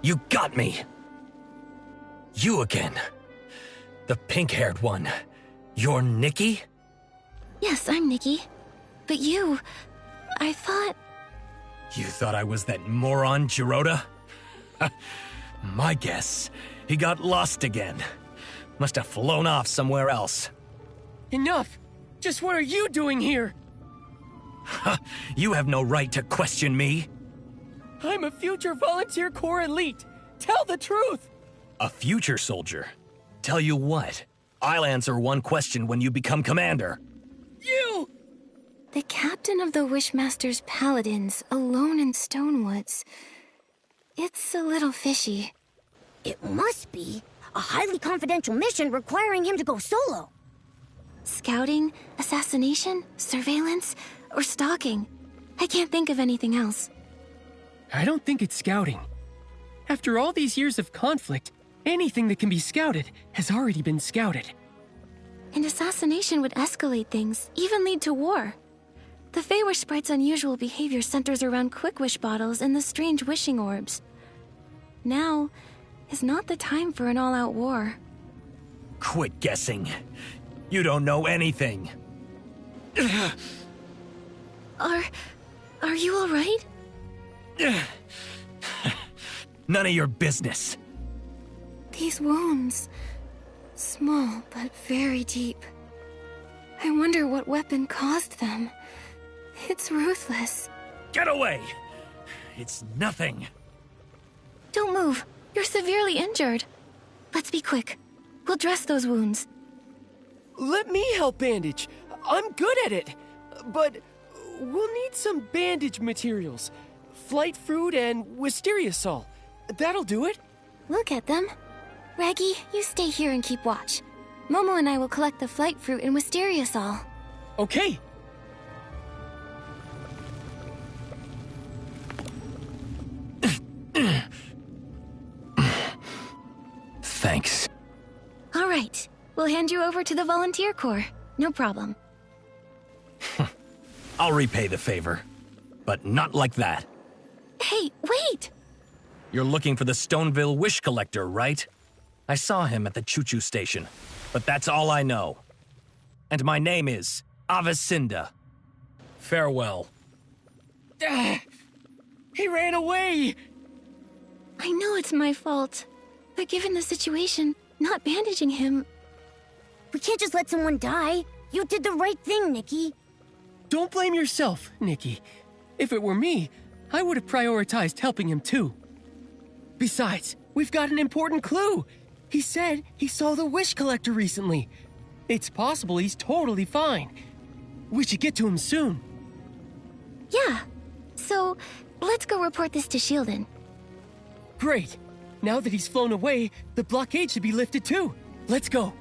You got me. You again. The pink-haired one. You're Nikki? Yes, I'm Nikki. But you... I thought... You thought I was that moron, Jirota? My guess, he got lost again. Must have flown off somewhere else. Enough! Just what are you doing here? You have no right to question me. I'm a future Volunteer Corps elite. Tell the truth! A future soldier? Tell you what, I'll answer one question when you become commander. You! The captain of the Wishmaster's Paladins, alone in Stonewoods. It's a little fishy. It must be a highly confidential mission requiring him to go solo. Scouting, assassination, surveillance, or stalking. I can't think of anything else. I don't think it's scouting. After all these years of conflict, Anything that can be scouted has already been scouted. And assassination would escalate things, even lead to war. The Feywish Sprite's unusual behavior centers around quick wish bottles and the strange wishing orbs. Now is not the time for an all-out war. Quit guessing. You don't know anything. Are you all right? None of your business. These wounds, small but very deep. I wonder what weapon caused them. It's ruthless. Get away! It's nothing. Don't move. You're severely injured. Let's be quick. We'll dress those wounds. Let me help bandage. I'm good at it. But we'll need some bandage materials. Flight fruit and wisteria sol. That'll do it. We'll get them. Raggy, you stay here and keep watch. Momo and I will collect the flight fruit and wisteria sol. Okay. Thanks. All right. We'll hand you over to the volunteer corps. No problem. I'll repay the favor. But not like that. Hey, wait! You're looking for the Stoneville Wish Collector, right? I saw him at the choo-choo station. But that's all I know. And my name is Avicinda. Farewell. He ran away! I know it's my fault. But given the situation, not bandaging him... We can't just let someone die. You did the right thing, Nikki. Don't blame yourself, Nikki. If it were me, I would have prioritized helping him too. Besides, we've got an important clue. He said he saw the Wish Collector recently. It's possible he's totally fine. We should get to him soon. Yeah. So, let's go report this to Shieldon. Great. Now that he's flown away, the blockade should be lifted too. Let's go.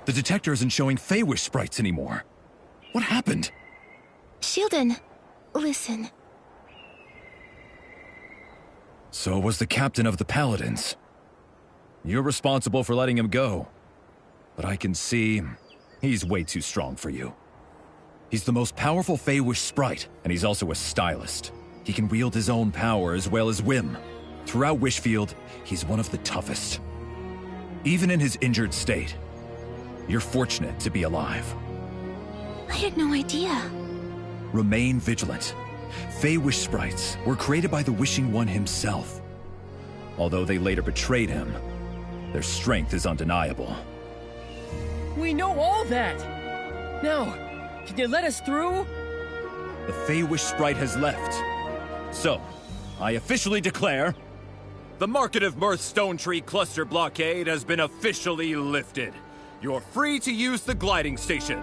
The detector isn't showing Feywish sprites anymore. What happened? Shieldon, listen. So was the captain of the Paladins. You're responsible for letting him go. But I can see he's way too strong for you. He's the most powerful Feywish sprite, and he's also a stylist. He can wield his own power as well as whim. Throughout Wishfield, he's one of the toughest. Even in his injured state, you're fortunate to be alive. I had no idea. Remain vigilant. Feywish sprites were created by the Wishing One himself. Although they later betrayed him, their strength is undeniable. We know all that! Now, can you let us through? The Feywish sprite has left. So, I officially declare... The Market of Mirth Stone Tree Cluster blockade has been officially lifted. You're free to use the gliding station.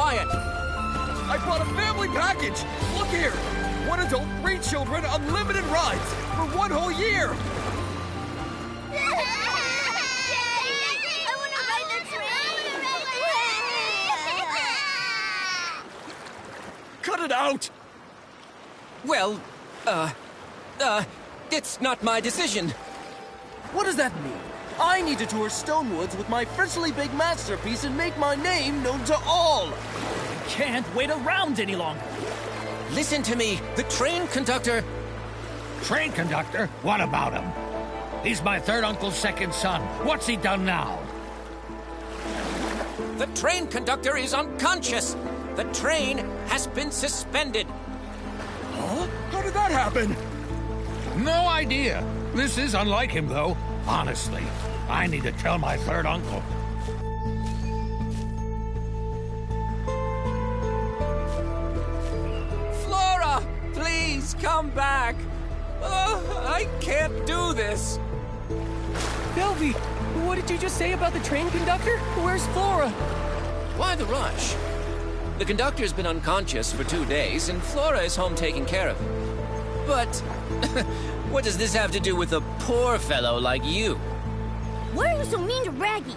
quiet. I brought a family package. Look here. 1 adult, 3 children, unlimited rides for 1 whole year. Cut it out! Well, it's not my decision. What does that mean? I need to tour Stonewoods with my freshly baked masterpiece and make my name known to all! Can't wait around any longer. Listen to me. The train conductor... Train conductor? What about him? He's my third uncle's second son. What's he done now? The train conductor is unconscious. The train has been suspended. Huh? How did that happen? No idea. This is unlike him, though. Honestly, I need to tell my third uncle. Flora, please come back. I can't do this. Belvy, what did you just say about the train conductor? Where's Flora? Why the rush? The conductor's been unconscious for 2 days, and Flora is home taking care of him. But what does this have to do with a poor fellow like you? Why are you so mean to Raggy?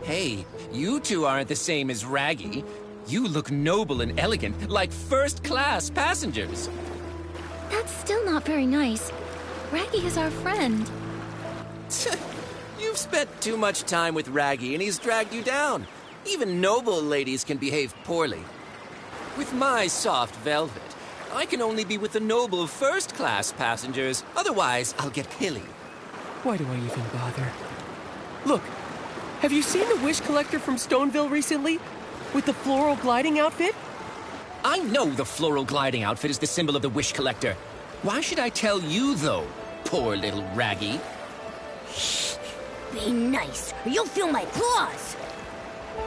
Hey, you two aren't the same as Raggy. You look noble and elegant, like first-class passengers. That's still not very nice. Raggy is our friend. You've spent too much time with Raggy, and he's dragged you down. Even noble ladies can behave poorly. With my soft velvet, I can only be with the noble first-class passengers. Otherwise, I'll get hilly. Why do I even bother? Look, have you seen the wish collector from Stoneville recently? With the floral gliding outfit? I know the floral gliding outfit is the symbol of the wish collector. Why should I tell you, though, poor little Raggy? Shh. Be nice, or you'll feel my claws.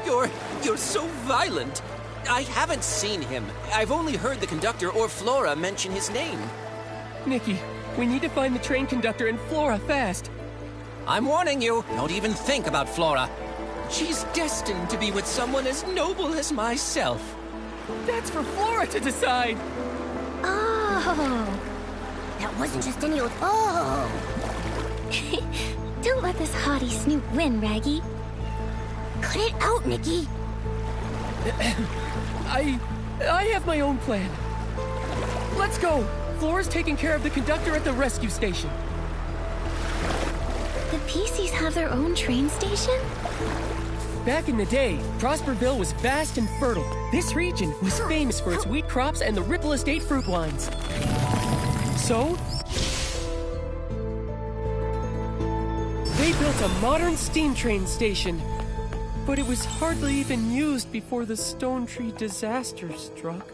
You're so violent. I haven't seen him. I've only heard the conductor or Flora mention his name. Nikki, we need to find the train conductor and Flora fast. I'm warning you, don't even think about Flora. She's destined to be with someone as noble as myself. That's for Flora to decide. Oh. That wasn't just any old oh. Don't let this haughty snoot win, Raggy. Cut it out, Nikki. I have my own plan. Let's go. Flora's taking care of the conductor at the rescue station. The PCs have their own train station? Back in the day, Prosperville was vast and fertile. This region was famous for its wheat crops and the Ripple Estate fruit wines. So, they built a modern steam train station. But it was hardly even used before the Stone Tree disaster struck.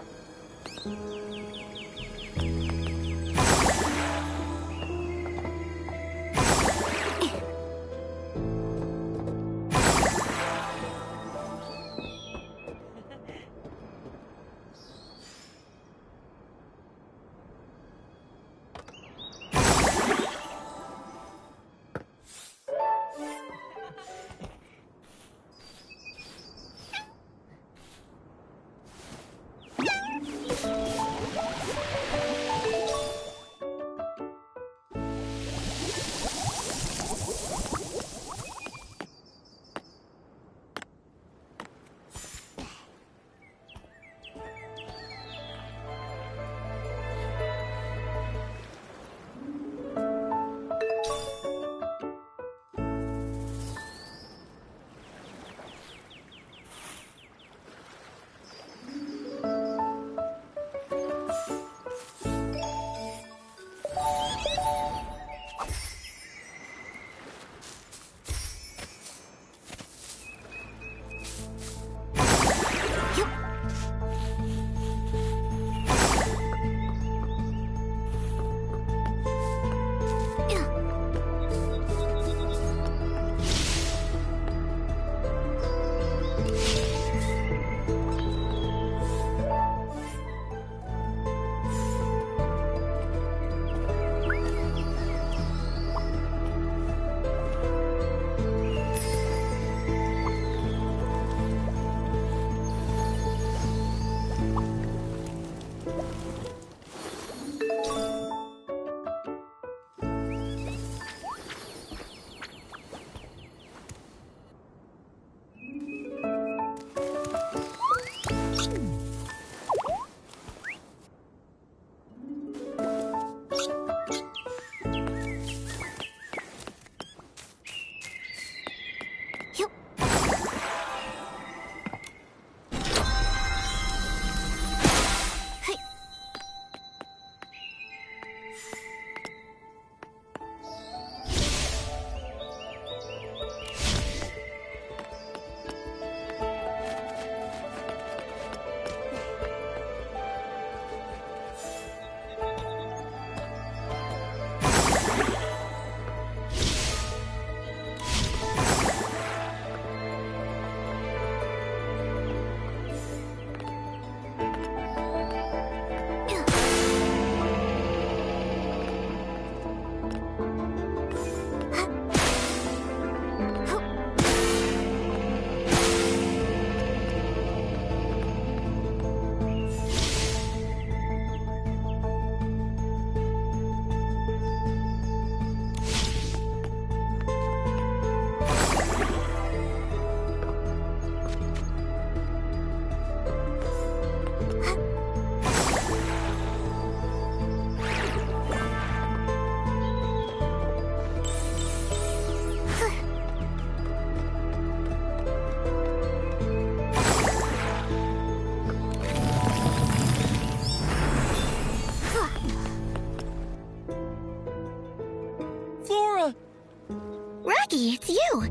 Maggie, it's you!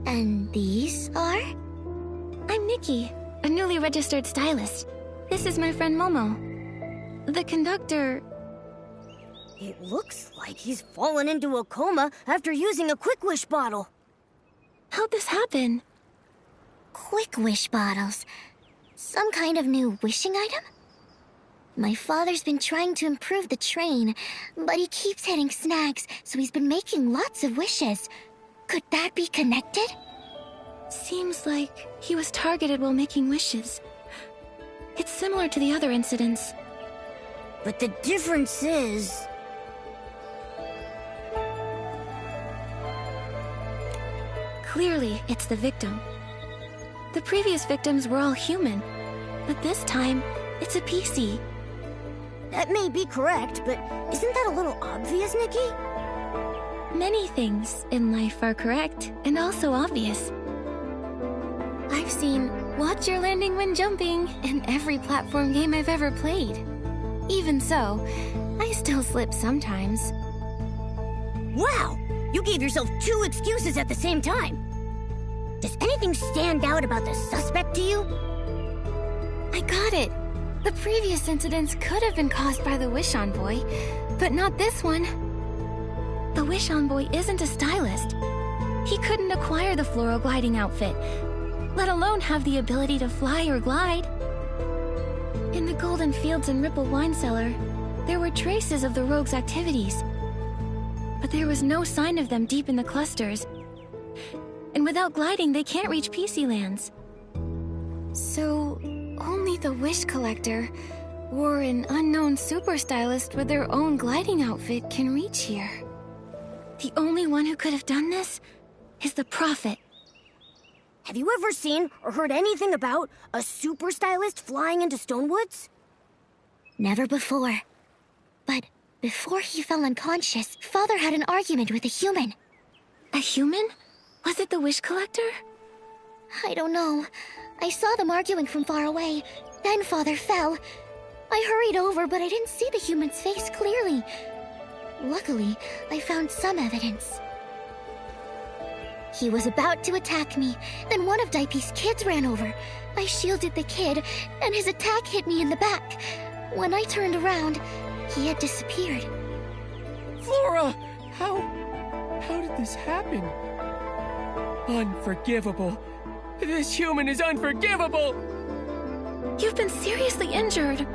And these are? I'm Nikki, a newly registered stylist. This is my friend Momo. The conductor... It looks like he's fallen into a coma after using a Quick Wish bottle. How'd this happen? Quick Wish bottles. Some kind of new wishing item? My father's been trying to improve the train, but he keeps hitting snags, so he's been making lots of wishes. Could that be connected? Seems like he was targeted while making wishes. It's similar to the other incidents. But the difference is... Clearly, it's the victim. The previous victims were all human, but this time, it's a PC. That may be correct, but isn't that a little obvious, Nikki? Many things in life are correct and also obvious. I've seen watch your landing when jumping in every platform game I've ever played. Even so, I still slip sometimes. Wow! You gave yourself 2 excuses at the same time. Does anything stand out about the suspect to you? I got it. The previous incidents could have been caused by the Wish Envoy, but not this one. The Wish Envoy isn't a stylist. He couldn't acquire the floral gliding outfit, let alone have the ability to fly or glide. In the Golden Fields and Ripple Wine Cellar, there were traces of the rogues' activities, but there was no sign of them deep in the clusters. And without gliding, they can't reach PC lands. So, only the Wish Collector, or an unknown super stylist with their own gliding outfit can reach here. The only one who could have done this is the Prophet. Have you ever seen or heard anything about a super stylist flying into Stonewoods? Never before. But before he fell unconscious, Father had an argument with a human. A human? Was it the Wish Collector? I don't know. I saw them arguing from far away. Then Father fell. I hurried over, but I didn't see the human's face clearly. Luckily, I found some evidence. He was about to attack me, then one of Daipi's kids ran over. I shielded the kid, and his attack hit me in the back. When I turned around, he had disappeared. Flora! How did this happen? Unforgivable. This human is unforgivable! You've been seriously injured.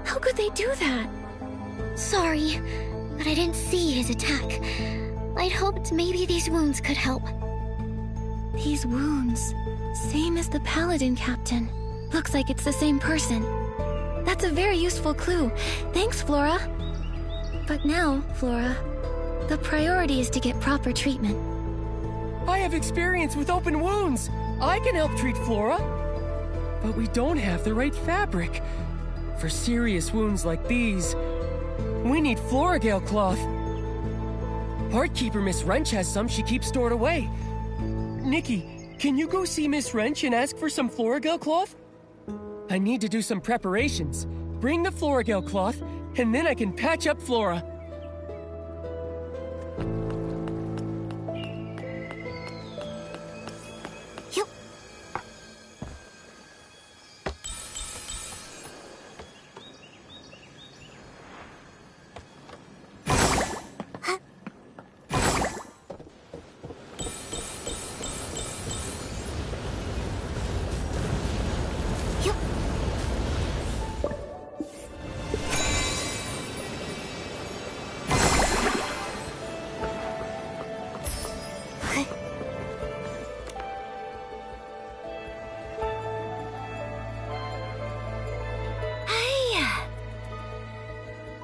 How could they do that? Sorry, but I didn't see his attack. I'd hoped maybe these wounds could help. These wounds, same as the Paladin Captain. Looks like it's the same person. That's a very useful clue. Thanks, Flora. But now, Flora, the priority is to get proper treatment. I have experience with open wounds. I can help treat Flora. But we don't have the right fabric. For serious wounds like these, we need Floragale cloth. Heartkeeper Miss Wrench has some she keeps stored away. Nikki, can you go see Miss Wrench and ask for some Floragale cloth? I need to do some preparations. Bring the Floragale cloth, and then I can patch up Flora.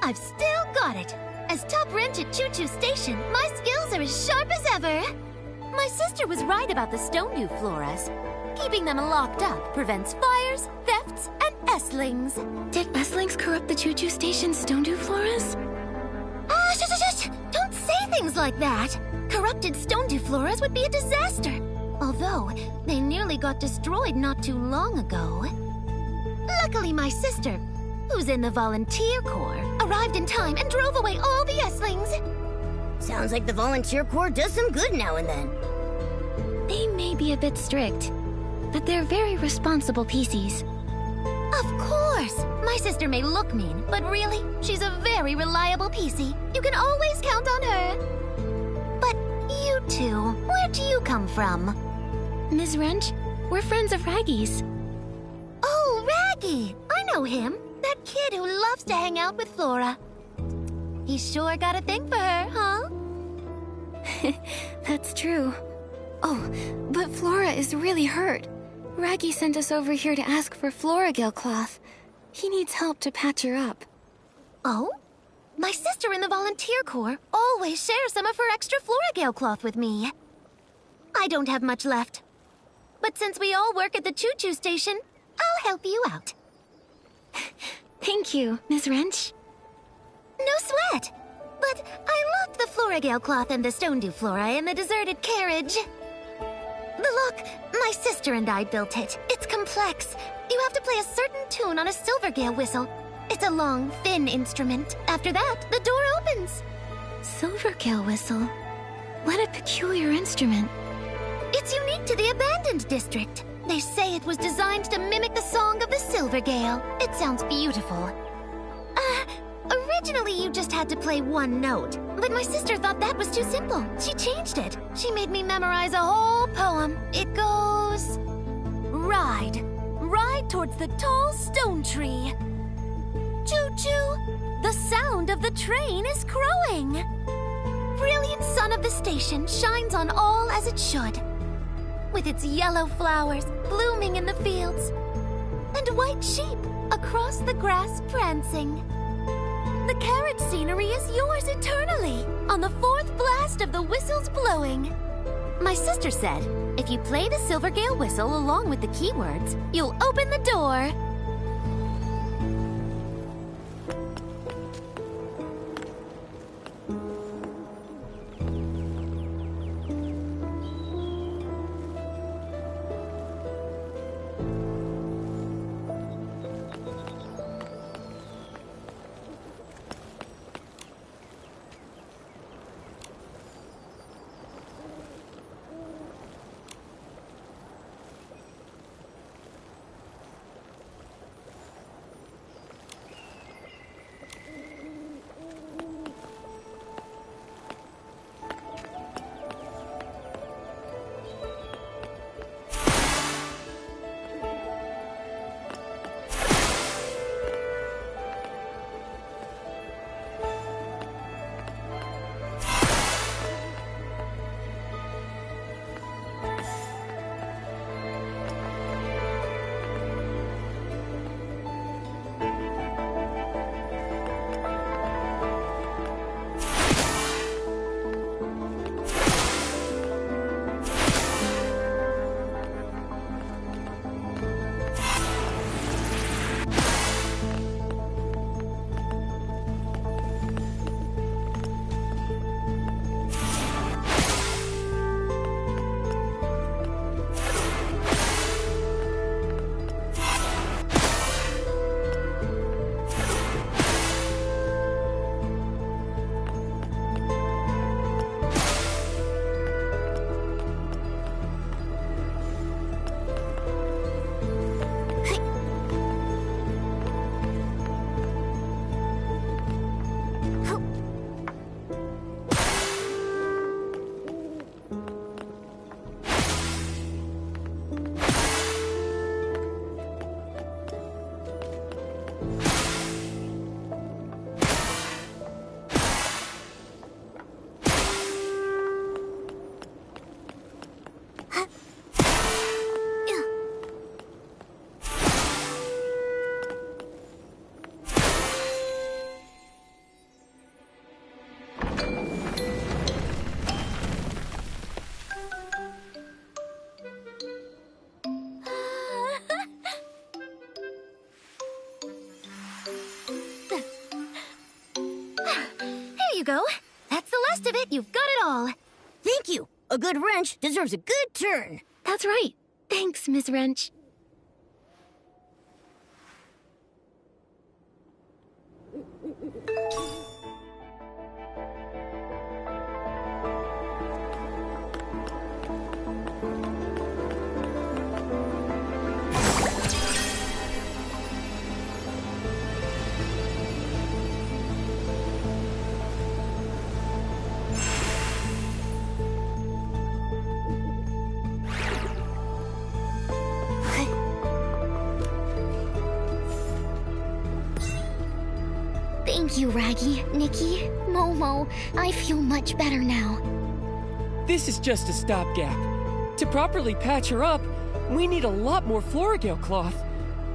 I've still got it. As top wrench at Choo Choo Station, my skills are as sharp as ever. My sister was right about the Stonedew floras. Keeping them locked up prevents fires, thefts, and estlings. Did estlings corrupt the Choo Choo Station's Stonedew floras? Shush! Don't say things like that. Corrupted Stonedew floras would be a disaster. Although, they nearly got destroyed not too long ago. Luckily, my sister, who's in the volunteer corps, arrived in time and drove away all the estlings. Sounds like the volunteer corps does some good now and then. They may be a bit strict, but they're very responsible PCs. Of course! My sister may look mean, but really, she's a very reliable PC. You can always count on her. But you two, where do you come from? Ms. Wrench, we're friends of Raggy's. Oh, Raggy! I know him. That kid who loves to hang out with Flora. He sure got a thing for her, huh? That's true. Oh, but Flora is really hurt. Raggy sent us over here to ask for Floragale cloth. He needs help to patch her up. Oh? My sister in the volunteer corps always shares some of her extra Floragale cloth with me. I don't have much left. But since we all work at the choo-choo station, I'll help you out. Thank you, Ms. Wrench. No sweat. But I loved the Floragale cloth and the stone dew flora in the deserted carriage. Look, my sister and I built it. It's complex. You have to play a certain tune on a Silvergale whistle. It's a long, thin instrument. After that, the door opens. Silvergale whistle? What a peculiar instrument. It's unique to the abandoned district. They say it was designed to mimic the song of the Silvergale. It sounds beautiful. Originally you just had to play one note, but my sister thought that was too simple. She changed it. She made me memorize a whole poem. It goes... Ride. Ride towards the tall stone tree. Choo-choo. The sound of the train is crowing. Brilliant sun of the station shines on all as it should. With its yellow flowers blooming in the fields, and white sheep across the grass prancing. The carriage scenery is yours eternally, on the fourth blast of the whistle's blowing. My sister said, if you play the Silvergale whistle along with the keywords, you'll open the door. You go. That's the last of it. You've got it all. Thank you. A good wrench deserves a good turn. That's right. Thanks, Ms. Wrench. Thank you, Raggy, Nikki, Momo. I feel much better now. This is just a stopgap. To properly patch her up, we need a lot more Florigale cloth.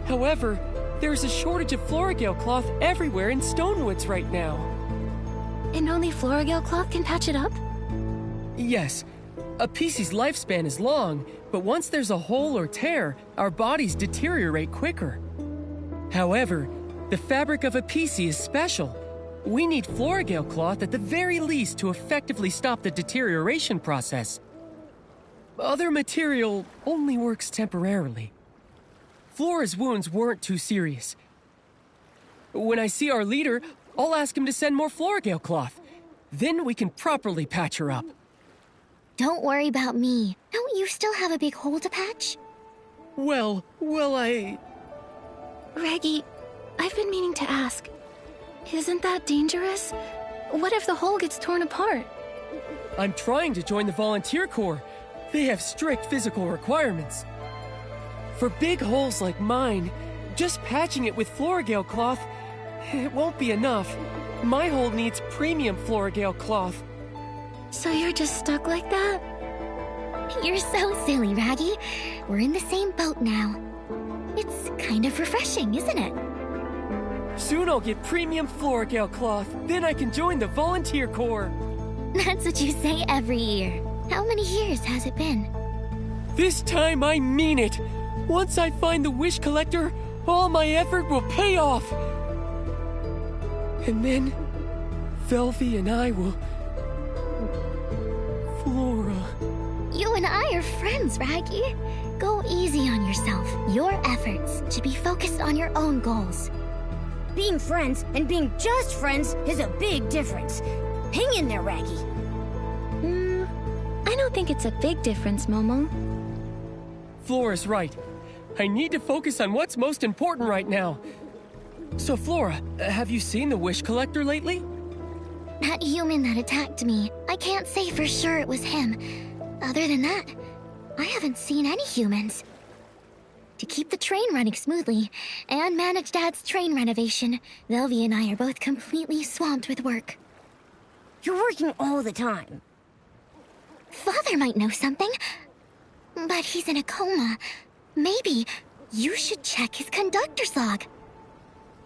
However, there's a shortage of Florigale cloth everywhere in Stonewoods right now. And only Florigale cloth can patch it up? Yes. A PC's lifespan is long, but once there's a hole or tear, our bodies deteriorate quicker. However, the fabric of a PC is special. We need Florigale cloth at the very least to effectively stop the deterioration process. Other material only works temporarily. Flora's wounds weren't too serious. When I see our leader, I'll ask him to send more Florigale cloth. Then we can properly patch her up. Don't worry about me. Don't you still have a big hole to patch? Well, Reggie, I've been meaning to ask. Isn't that dangerous? What if the hole gets torn apart? I'm trying to join the volunteer corps. They have strict physical requirements. For big holes like mine, just patching it with Florigale cloth, it won't be enough. My hole needs premium Florigale cloth. So you're just stuck like that? You're so silly, Raggy. We're in the same boat now. It's kind of refreshing, isn't it? Soon I'll get premium Florigale cloth. Then I can join the volunteer corps. That's what you say every year. How many years has it been? This time I mean it. Once I find the wish collector, all my effort will pay off. And then, Velvy and I will... Flora... You and I are friends, Raggy. Go easy on yourself. Your efforts should be focused on your own goals. Being friends and being just friends is a big difference. Hang in there, Raggy. I don't think it's a big difference, Momo. Flora's right. I need to focus on what's most important right now. So, Flora, have you seen the wish collector lately? That human that attacked me, I can't say for sure it was him. Other than that, I haven't seen any humans. To keep the train running smoothly and manage Dad's train renovation, Velvy and I are both completely swamped with work. You're working all the time. Father might know something, but he's in a coma. Maybe you should check his conductor's log.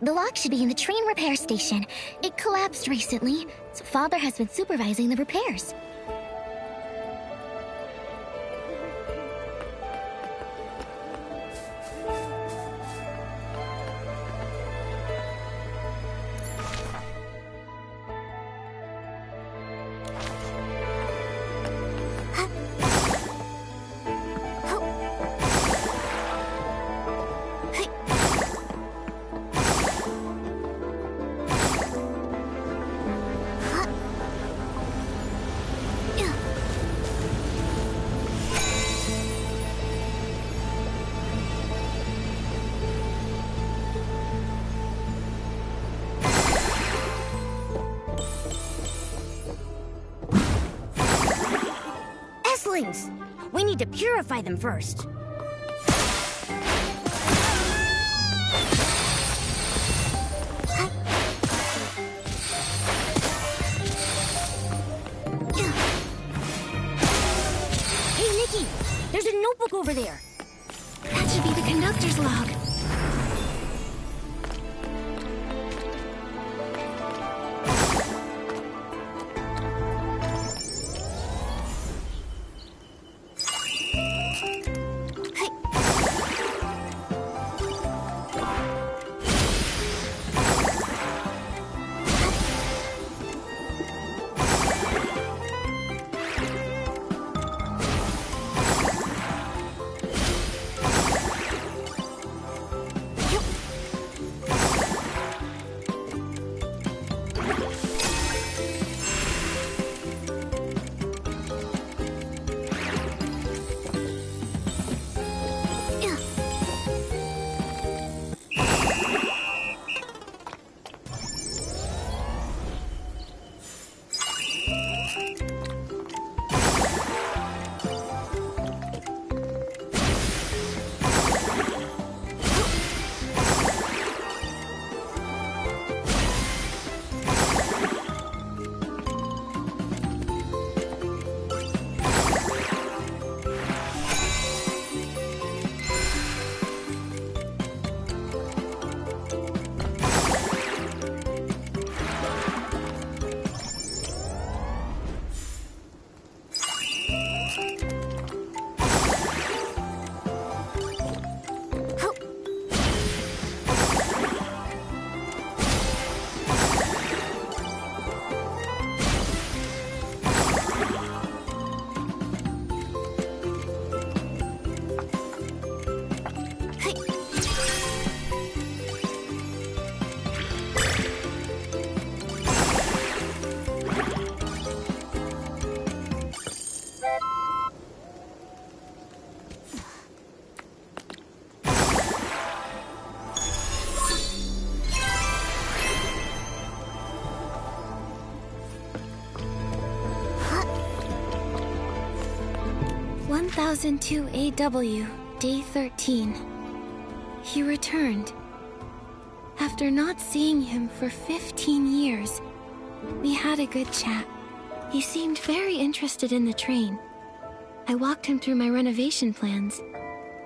The log should be in the train repair station. It collapsed recently, so Father has been supervising the repairs. We need to purify them first. Hey, Nikki! There's a notebook over there. That should be the conductor's log. 1002 AW, Day 13. He returned. After not seeing him for 15 years, we had a good chat. He seemed very interested in the train. I walked him through my renovation plans.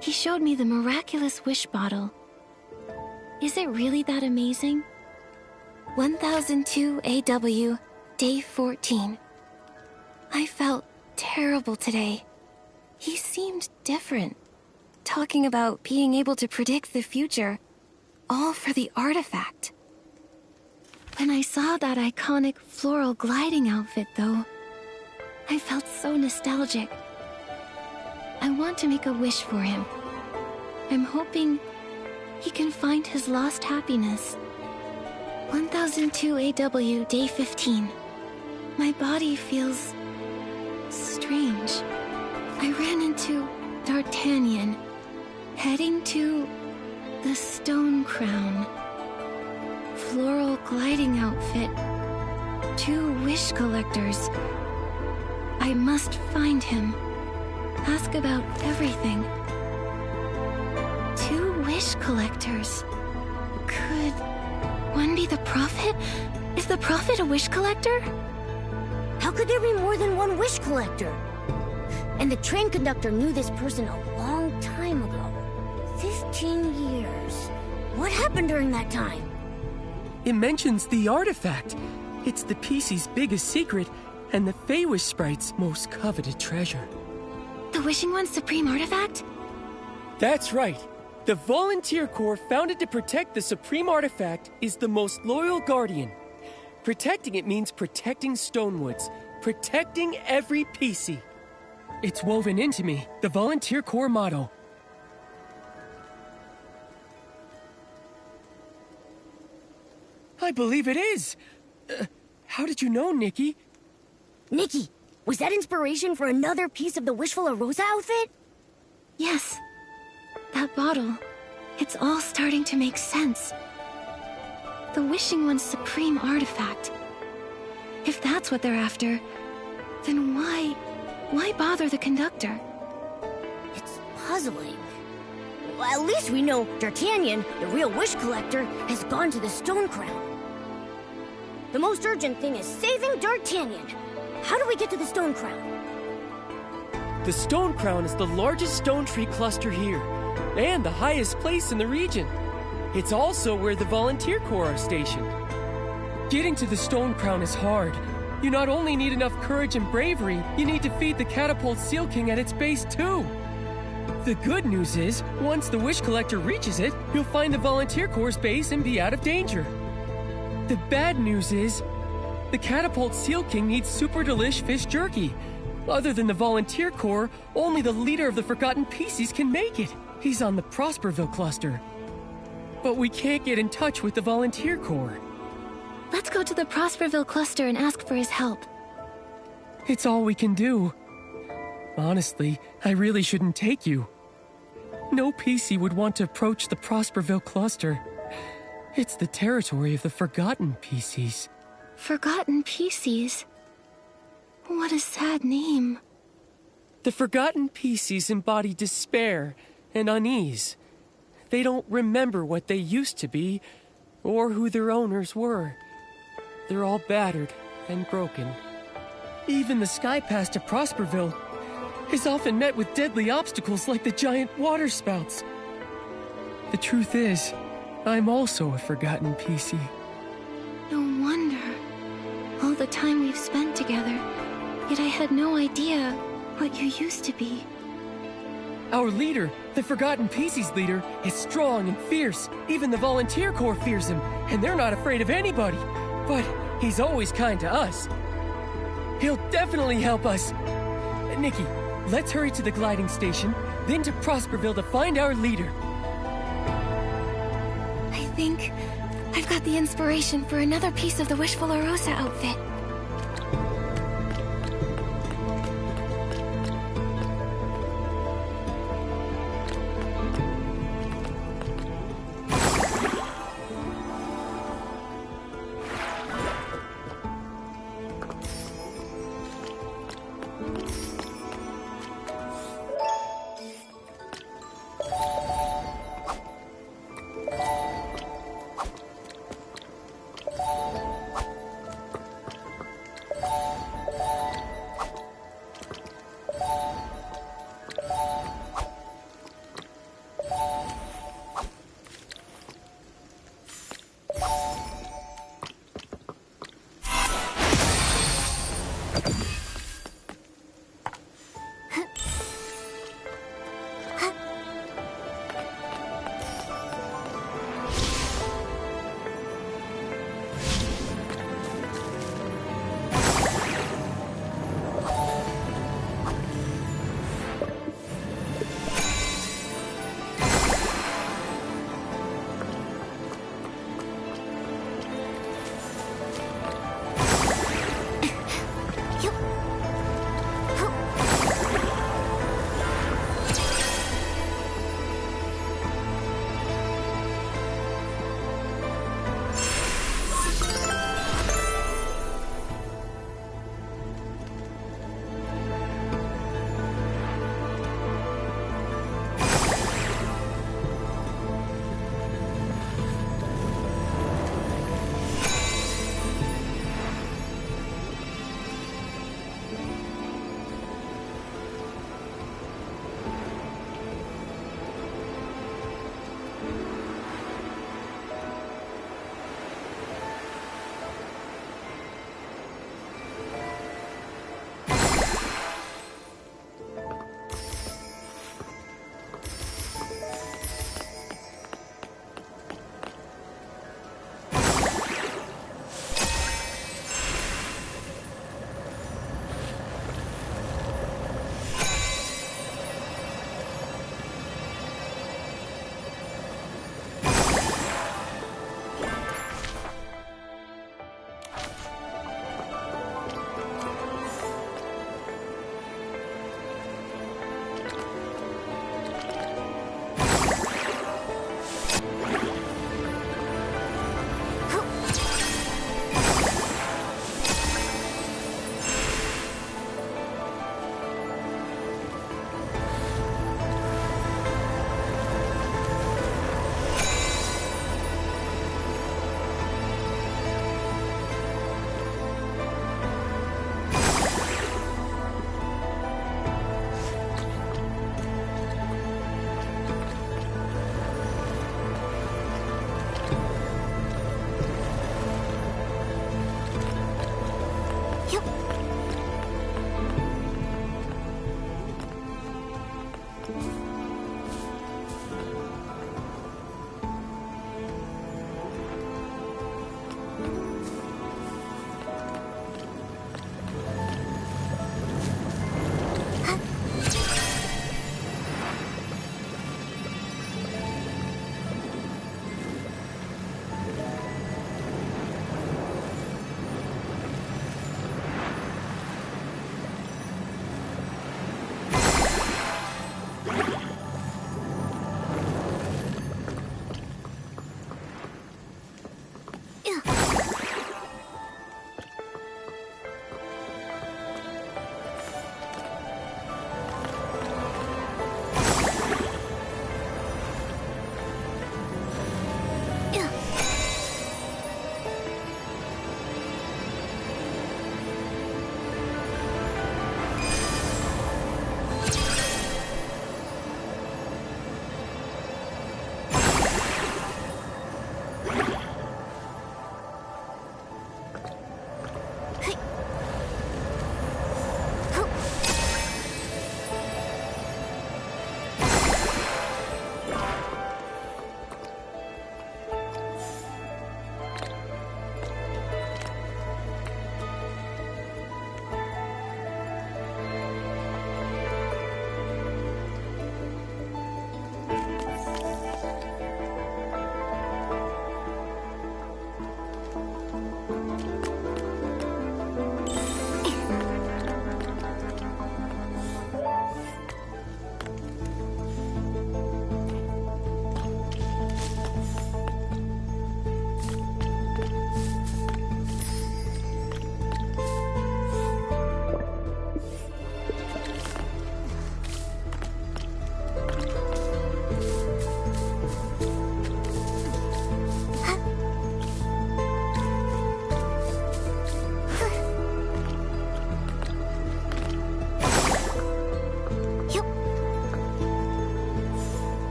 He showed me the miraculous wish bottle. Is it really that amazing? 1002 AW, Day 14. I felt terrible today. He seemed different, talking about being able to predict the future, all for the artifact. When I saw that iconic floral gliding outfit, though, I felt so nostalgic. I want to make a wish for him. I'm hoping he can find his lost happiness. 1002 AW, Day 15. My body feels strange. I ran into D'Artagnan, heading to the Stone Crown. Floral gliding outfit. 2 wish collectors. I must find him. Ask about everything. 2 wish collectors. Could one be the Prophet? Is the Prophet a wish collector? How could there be more than one wish collector? And the train conductor knew this person a long time ago. 15 years. What happened during that time? It mentions the artifact. It's the PC's biggest secret and the Feywish Sprite's most coveted treasure. The Wishing One's supreme artifact? That's right. The Volunteer Corps, founded to protect the supreme artifact, is the most loyal guardian. Protecting it means protecting Stonewoods, protecting every PC. It's woven into me, the Volunteer Corps motto. I believe it is. How did you know, Nikki? Nikki, was that inspiration for another piece of the Wishful Rosa outfit? Yes. That bottle. It's all starting to make sense. The Wishing One's supreme artifact. If that's what they're after, then why bother the conductor? It's puzzling. Well, at least we know D'Artagnan, the real wish collector, has gone to the Stone Crown. The most urgent thing is saving D'Artagnan. How do we get to the Stone Crown? The Stone Crown is the largest stone tree cluster here, and the highest place in the region. It's also where the Volunteer Corps are stationed. Getting to the Stone Crown is hard. You not only need enough courage and bravery, you need to defeat the Catapult Seal King at its base too. The good news is, once the Wish Collector reaches it, you'll find the Volunteer Corps' base and be out of danger. The bad news is, the Catapult Seal King needs super delish fish jerky. Other than the Volunteer Corps, only the leader of the Forgotten Pieces can make it. He's on the Prosperville cluster. But we can't get in touch with the Volunteer Corps. Let's go to the Prosperville cluster and ask for his help. It's all we can do. Honestly, I really shouldn't take you. No PC would want to approach the Prosperville cluster. It's the territory of the Forgotten PCs. Forgotten PCs? What a sad name. The Forgotten PCs embody despair and unease. They don't remember what they used to be, or who their owners were. They're all battered and broken. Even the sky pass to Prosperville is often met with deadly obstacles like the giant water spouts. The truth is, I'm also a Forgotten PC. No wonder. All the time we've spent together, yet I had no idea what you used to be. Our leader, the Forgotten PC's leader, is strong and fierce. Even the Volunteer Corps fears him, and they're not afraid of anybody. But he's always kind to us. He'll definitely help us. Nikki, let's hurry to the gliding station, then to Prosperville to find our leader. I think I've got the inspiration for another piece of the Wishful Rosa outfit.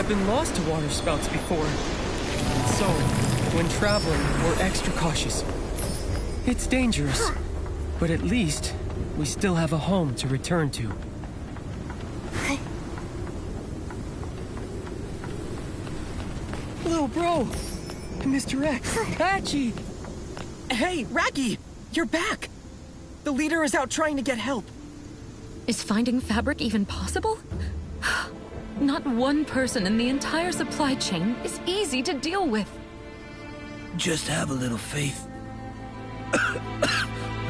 been lost to water spouts before. So, when traveling, we're extra cautious. It's dangerous, but at least we still have a home to return to. Little bro! Mr. X! Patchy! Hey, Raggy! You're back! The leader is out trying to get help. Is finding fabric even possible? Not one person in the entire supply chain is easy to deal with. Just have a little faith.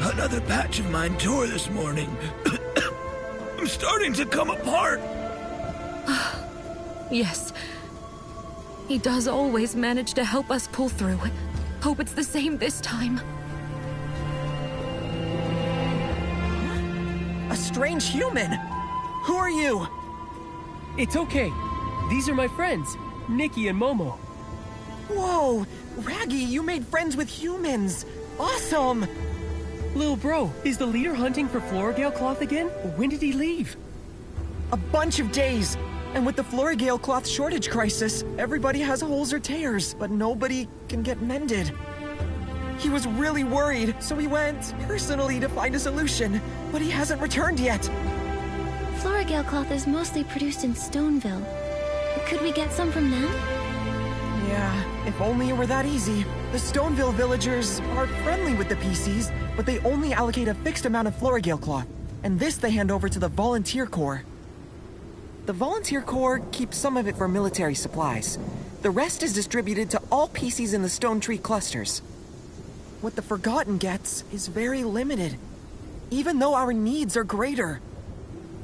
Another patch of mine tore this morning. I'm starting to come apart. Yes. He does always manage to help us pull through. Hope it's the same this time. A strange human! Who are you? It's okay. These are my friends, Nikki and Momo. Whoa! Raggy, you made friends with humans! Awesome! Lil bro, is the leader hunting for Florigale cloth again? When did he leave? A bunch of days! And with the Florigale cloth shortage crisis, everybody has holes or tears, but nobody can get mended. He was really worried, so he went personally to find a solution, but he hasn't returned yet. Florigale cloth is mostly produced in Stoneville. Could we get some from them? Yeah, if only it were that easy. The Stoneville villagers are friendly with the PCs, but they only allocate a fixed amount of Florigale cloth, and this they hand over to the Volunteer Corps. The Volunteer Corps keeps some of it for military supplies. The rest is distributed to all PCs in the Stone Tree clusters. What the Forgotten gets is very limited, even though our needs are greater.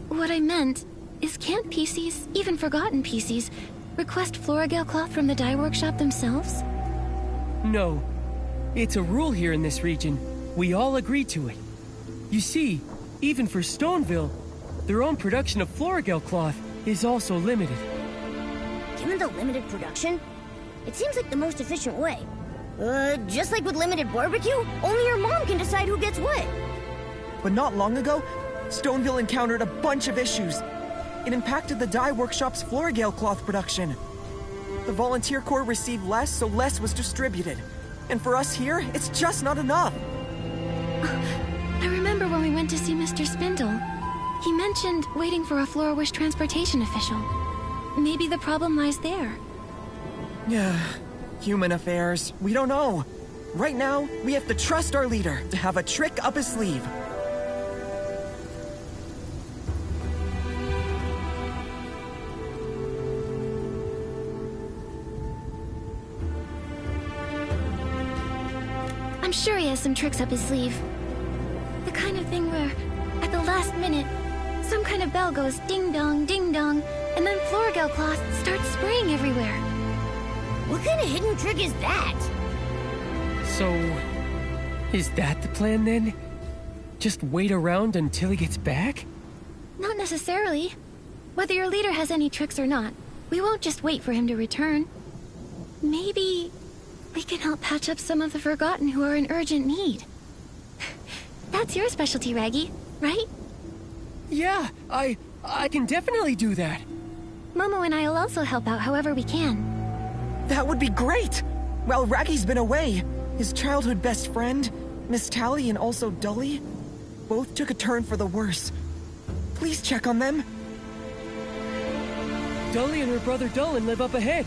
What I meant is, can't PCs, even Forgotten PCs, request Florigale cloth from the dye workshop themselves? No. It's a rule here in this region. We all agree to it. You see, even for Stoneville, their own production of Florigale cloth is also limited. Given the limited production, it seems like the most efficient way. Just like with limited barbecue, only your mom can decide who gets what. But not long ago, Stoneville encountered a bunch of issues. It impacted the dye workshop's Florigale cloth production. The Volunteer Corps received less, so less was distributed. And for us here, it's just not enough. I remember when we went to see Mr. Spindle. He mentioned waiting for a Flora-Wish transportation official. Maybe the problem lies there. Yeah, human affairs. We don't know. Right now, we have to trust our leader to have a trick up his sleeve. I'm sure he has some tricks up his sleeve. The kind of thing where, at the last minute, some kind of bell goes ding-dong, ding-dong, and then Florigale cloth starts spraying everywhere. What kind of hidden trick is that? So, is that the plan then? Just wait around until he gets back? Not necessarily. Whether your leader has any tricks or not, we won't just wait for him to return. Maybe we can help patch up some of the Forgotten who are in urgent need. That's your specialty, Raggy, right? Yeah, I can definitely do that. Momo and I will also help out however we can. That would be great! While Raggy's been away, his childhood best friend, Miss Tally and also Dully, both took a turn for the worse. Please check on them. Dully and her brother Dullen live up ahead.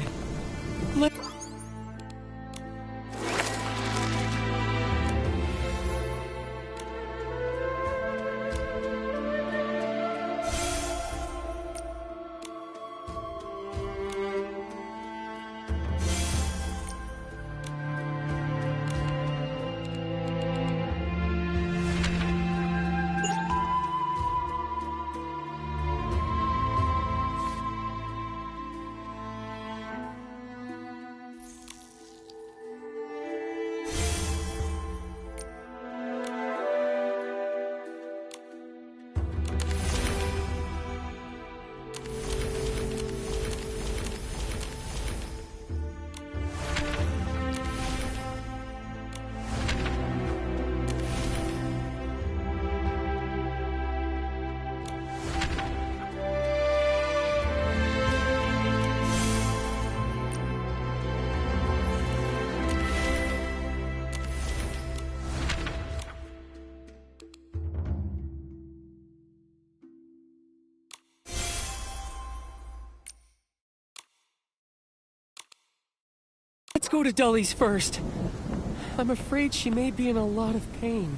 Let's go to Dully's first. I'm afraid she may be in a lot of pain.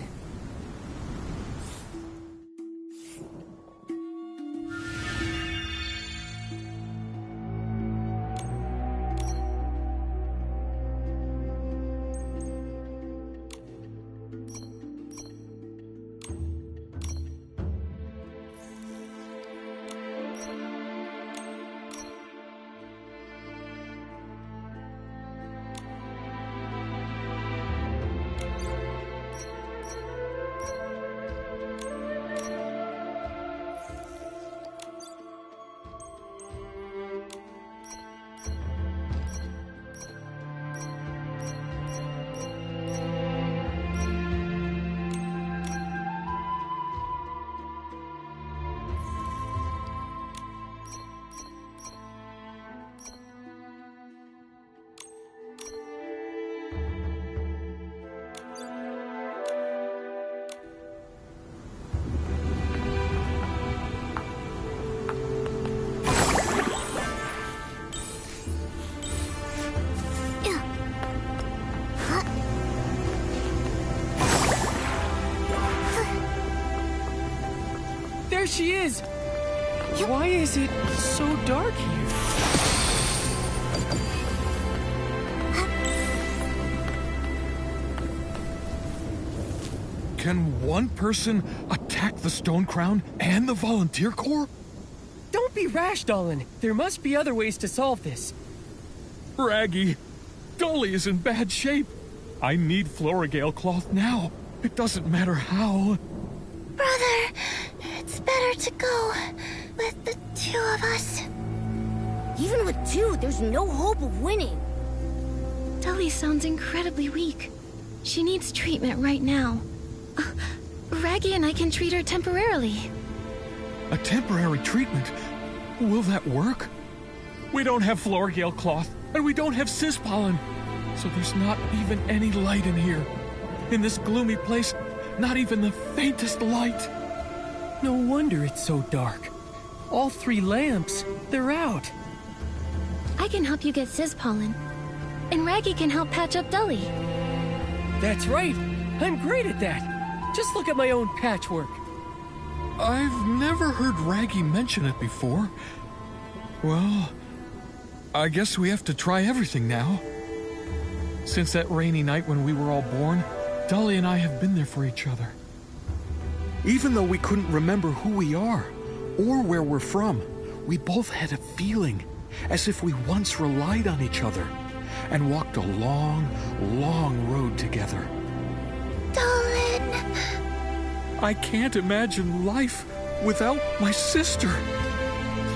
There she is! Why is it so dark here? Can one person attack the Stone Crown and the Volunteer Corps? Don't be rash, Dolan. There must be other ways to solve this. Raggy, Dolly is in bad shape. I need Florigale cloth now. It doesn't matter how. Brother, it's better to go with the two of us. Even with two, there's no hope of winning. Dolly sounds incredibly weak. She needs treatment right now. Raggy and I can treat her temporarily. A temporary treatment? Will that work? We don't have Florigale cloth, and we don't have Cispollen. So there's not even any light in here. In this gloomy place, not even the faintest light. No wonder it's so dark. All 3 lamps, they're out. I can help you get Cispollen. And Raggy can help patch up Dolly. That's right. I'm great at that. Just look at my own patchwork. I've never heard Raggy mention it before. Well, I guess we have to try everything now. Since that rainy night when we were all born, Dolly and I have been there for each other. Even though we couldn't remember who we are or where we're from, we both had a feeling as if we once relied on each other and walked a long, long road together. Dolan! I can't imagine life without my sister.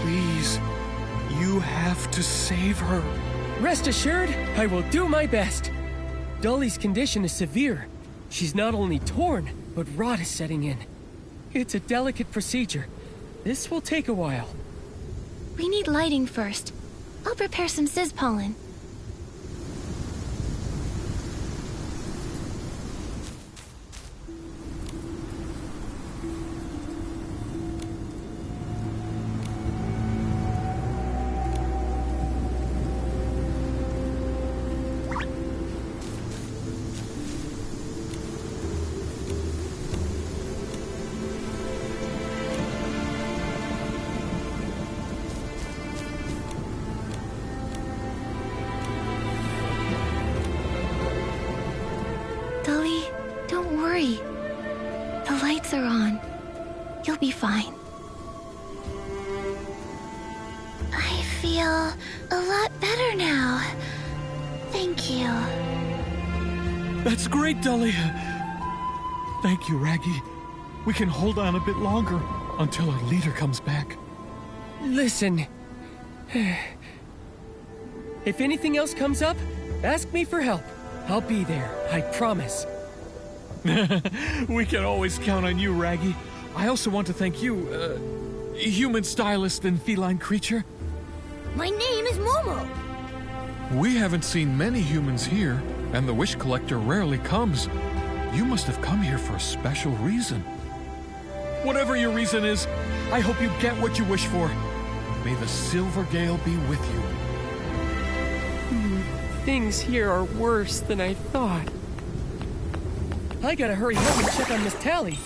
Please, you have to save her. Rest assured, I will do my best. Dolly's condition is severe. She's not only torn, but rot is setting in. It's a delicate procedure. This will take a while. We need lighting first. I'll prepare some Cispollen. Dolly, don't worry. The lights are on. You'll be fine. I feel a lot better now. Thank you. That's great, Dolly. Thank you, Raggy. We can hold on a bit longer until our leader comes back. Listen. If anything else comes up, ask me for help. I'll be there, I promise. We can always count on you, Raggy. I also want to thank you, human stylist and feline creature. My name is Momo. We haven't seen many humans here, and the wish collector rarely comes. You must have come here for a special reason. Whatever your reason is, I hope you get what you wish for. May the Silver Gale be with you. things here are worse than I thought. I gotta hurry home and check on Miss Tally.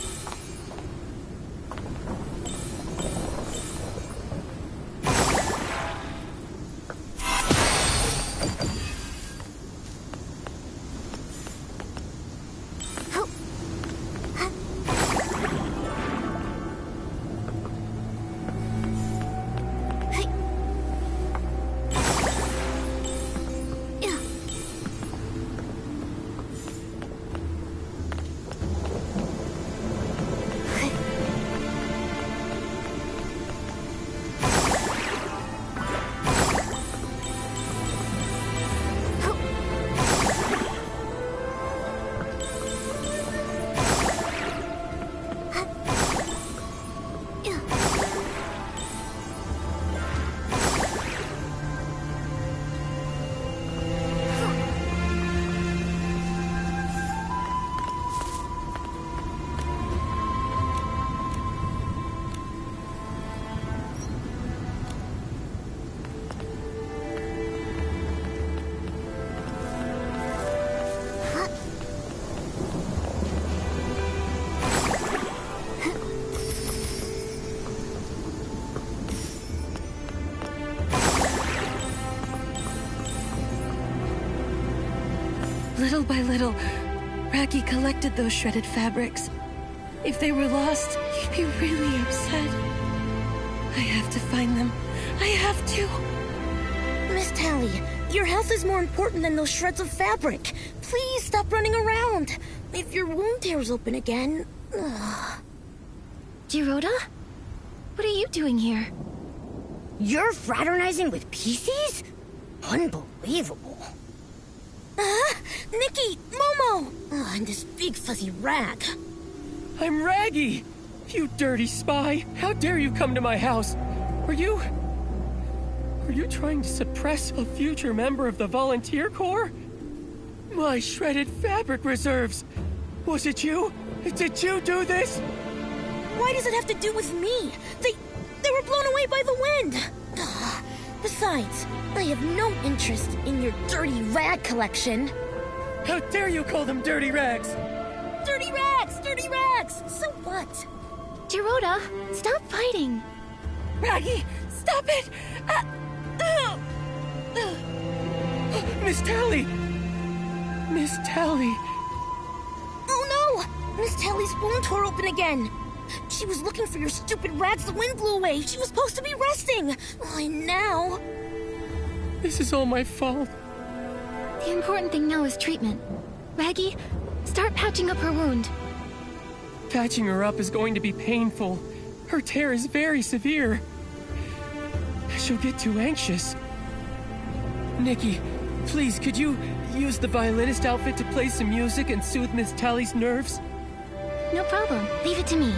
Little by little, Raggy collected those shredded fabrics. If they were lost, he'd be really upset. I have to find them. I have to. Miss Tally, your health is more important than those shreds of fabric. Please stop running around. If your wound tears open again... Ugh. Jirota? What are you doing here? You're fraternizing with PCs? Unbelievable. Nikki! Momo! And this big fuzzy rag. I'm Raggy! You dirty spy! How dare you come to my house? Are you trying to suppress a future member of the Volunteer Corps? My shredded fabric reserves! Was it you? Did you do this? Why does it have to do with me? They were blown away by the wind! Besides, I have no interest in your dirty rag collection. How dare you call them dirty rags? Dirty rags! Dirty rags! So what? Jirota, stop fighting. Raggy, stop it! Miss Tally! Miss Tally! Oh no! Miss Tally's wound tore open again. She was looking for your stupid rags the wind blew away. She was supposed to be resting. And now... This is all my fault. The important thing now is treatment. Raggy, start patching up her wound. Patching her up is going to be painful. Her tear is very severe. She'll get too anxious. Nikki, please, could you use the violinist outfit to play some music and soothe Miss Tally's nerves? No problem. Leave it to me.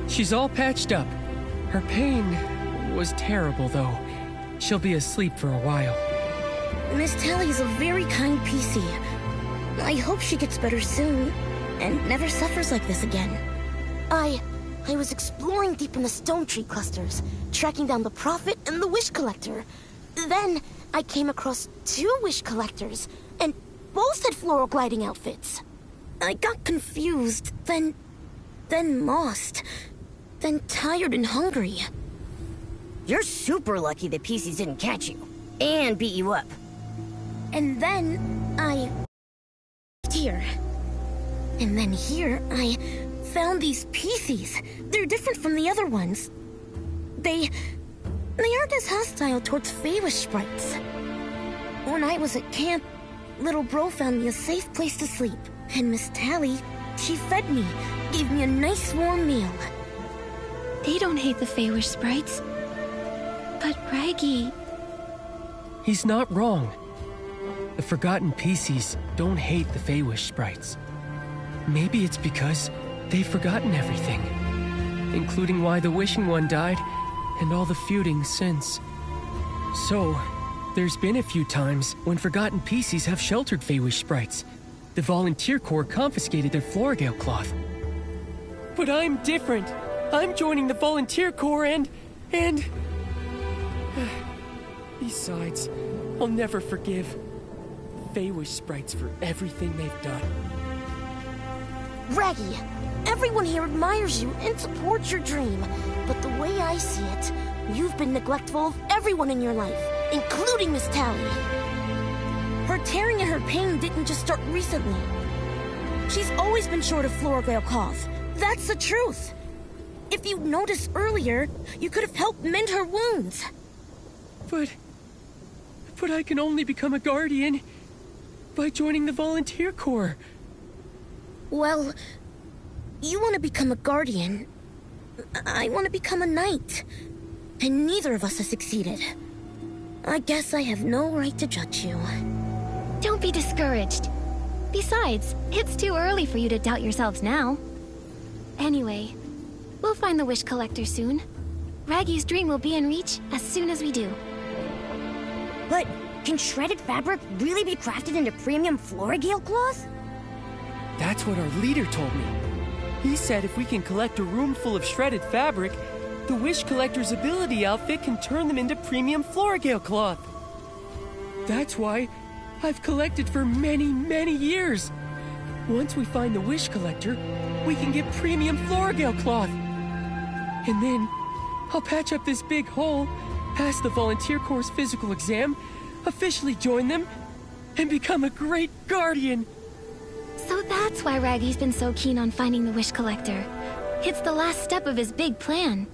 She's all patched up. Her pain was terrible, though. She'll be asleep for a while. Miss Tally is a very kind PC. I hope she gets better soon and never suffers like this again. I was exploring deep in the stone tree clusters, tracking down the Prophet and the Wish Collector. Then I came across 2 Wish Collectors, and both had floral gliding outfits. I got confused, then lost, then tired and hungry. You're super lucky the PCs didn't catch you and beat you up. And then I... here. And then here, I found these PCs. They're different from the other ones. They aren't as hostile towards Feywish sprites. When I was at camp, little bro found me a safe place to sleep. And Miss Tally, she fed me, gave me a nice warm meal. They don't hate the Feywish sprites. But Raggy... He's not wrong. The Forgotten PCs don't hate the Feywish sprites. Maybe it's because they've forgotten everything, including why the Wishing One died and all the feuding since. So, there's been a few times when Forgotten PCs have sheltered Feywish sprites. The Volunteer Corps confiscated their Florgale cloth. But I'm different. I'm joining the Volunteer Corps and... Besides, I'll never forgive Feywish sprites for everything they've done. Raggy, everyone here admires you and supports your dream. But the way I see it, you've been neglectful of everyone in your life, including Miss Tally. Her tearing and her pain didn't just start recently. She's always been short of Florgale cloth. That's the truth. If you'd noticed earlier, you could have helped mend her wounds. But I can only become a guardian by joining the Volunteer Corps. Well, you want to become a guardian. I want to become a knight. And neither of us has succeeded. I guess I have no right to judge you. Don't be discouraged. Besides, it's too early for you to doubt yourselves now. Anyway, we'll find the Wish Collector soon. Raggy's dream will be in reach as soon as we do. But can shredded fabric really be crafted into premium Florigale cloth? That's what our leader told me. He said if we can collect a room full of shredded fabric, the Wish Collector's ability outfit can turn them into premium Florigale cloth. That's why I've collected for many, many years. Once we find the Wish Collector, we can get premium Florigale cloth. And then I'll patch up this big hole, pass the Volunteer Corps' physical exam, officially join them, and become a great guardian. So that's why Raggy's been so keen on finding the Wish Collector. It's the last step of his big plan.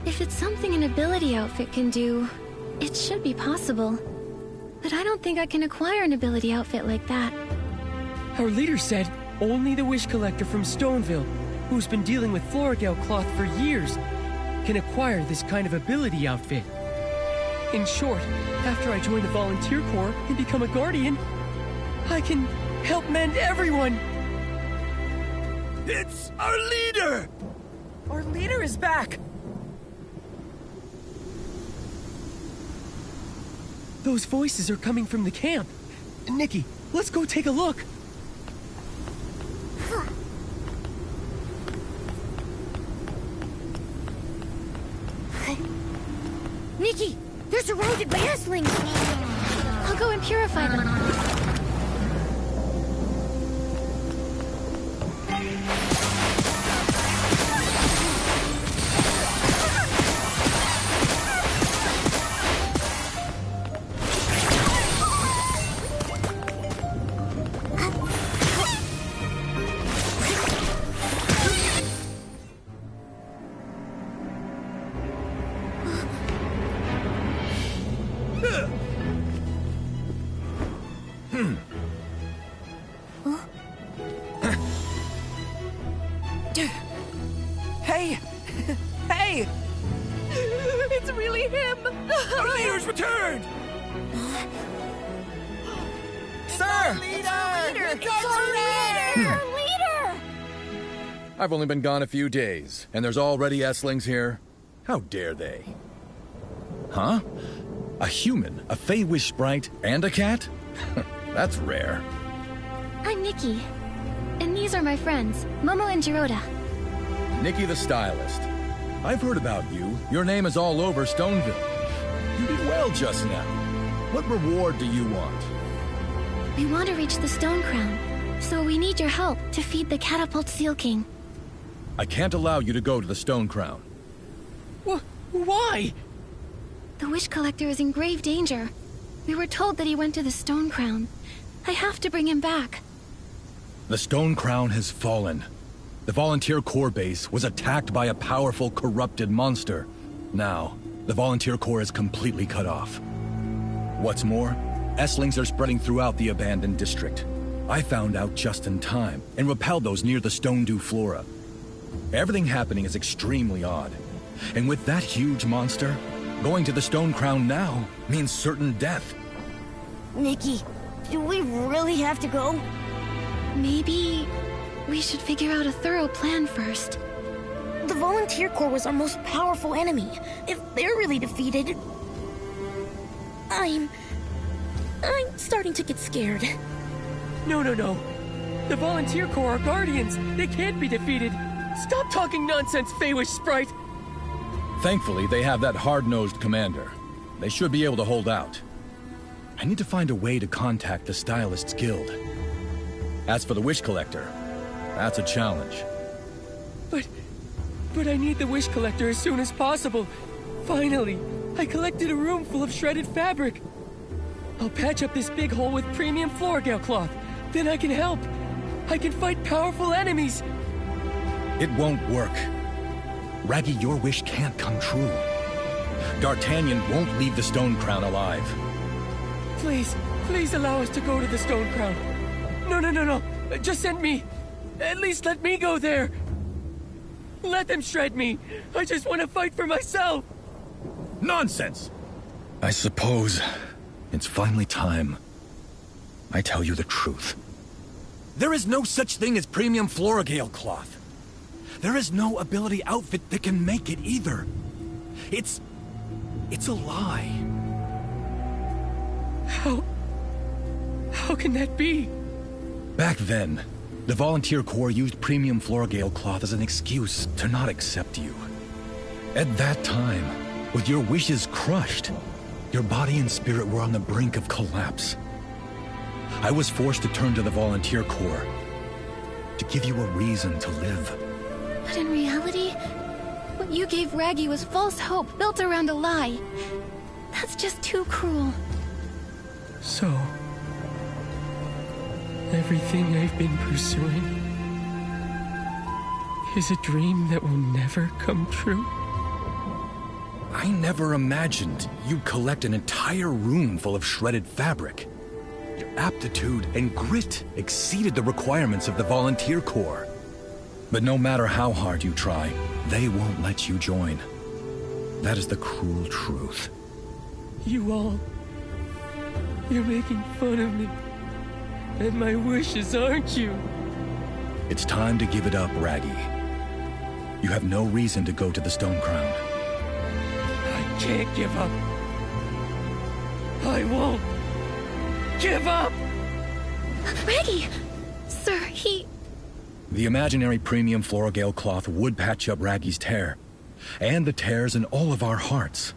If it's something an ability outfit can do, it should be possible. But I don't think I can acquire an ability outfit like that. Our leader said only the Wish Collector from Stoneville, who's been dealing with Florigale cloth for years, can acquire this kind of ability outfit. In short, after I join the Volunteer Corps and become a guardian, I can help mend everyone! It's our leader! Our leader is back! Those voices are coming from the camp. Nikki, let's go take a look. Nikki, they're surrounded by Esslings! I'll go and purify them. Hey! Hey! It's really him! Our leader's returned! Sir! I've only been gone a few days, and there's already Esslings here. How dare they? Huh? A human, a Fey-Wish sprite, and a cat? That's rare. I'm Nikki. And these are my friends, Momo and Jiroda. Nikki the stylist. I've heard about you. Your name is all over Stoneville. You did well just now. What reward do you want? We want to reach the Stone Crown, so we need your help to feed the Catapult Seal King. I can't allow you to go to the Stone Crown. Why? The Wish Collector is in grave danger. We were told that he went to the Stone Crown. I have to bring him back. The Stone Crown has fallen. The Volunteer Corps base was attacked by a powerful, corrupted monster. Now, the Volunteer Corps is completely cut off. What's more, Esslings are spreading throughout the abandoned district. I found out just in time and repelled those near the Stone Dew Flora. Everything happening is extremely odd. And with that huge monster, going to the Stone Crown now means certain death. Nikki, do we really have to go? Maybe we should figure out a thorough plan first. The Volunteer Corps was our most powerful enemy. If they're really defeated... I'm starting to get scared. No. The Volunteer Corps are guardians. They can't be defeated. Stop talking nonsense, Fey-Wish sprite. Thankfully, they have that hard-nosed commander. They should be able to hold out. I need to find a way to contact the Stylists Guild. As for the Wish Collector, that's a challenge. But I need the Wish Collector as soon as possible. Finally, I collected a room full of shredded fabric. I'll patch up this big hole with premium Florgale cloth. Then I can help. I can fight powerful enemies. It won't work. Raggy, your wish can't come true. D'Artagnan won't leave the Stone Crown alive. Please allow us to go to the Stone Crown. No. Just send me. At least let me go there. Let them shred me. I just want to fight for myself. Nonsense! I suppose it's finally time I tell you the truth. There is no such thing as premium Florgale cloth. There is no ability outfit that can make it either. It's a lie. How can that be? Back then, the Volunteer Corps used premium Florgale cloth as an excuse to not accept you. At that time, with your wishes crushed, your body and spirit were on the brink of collapse. I was forced to turn to the Volunteer Corps to give you a reason to live. But in reality, what you gave Raggy was false hope built around a lie. That's just too cruel. So, everything I've been pursuing is a dream that will never come true? I never imagined you'd collect an entire room full of shredded fabric. Your aptitude and grit exceeded the requirements of the Volunteer Corps. But no matter how hard you try, they won't let you join. That is the cruel truth. You're making fun of me. And my wishes, aren't you? It's time to give it up, Raggy. You have no reason to go to the Stone Crown. I can't give up. I won't give up! Raggy! Sir, The imaginary premium Florgale cloth would patch up Raggy's tear, and the tears in all of our hearts.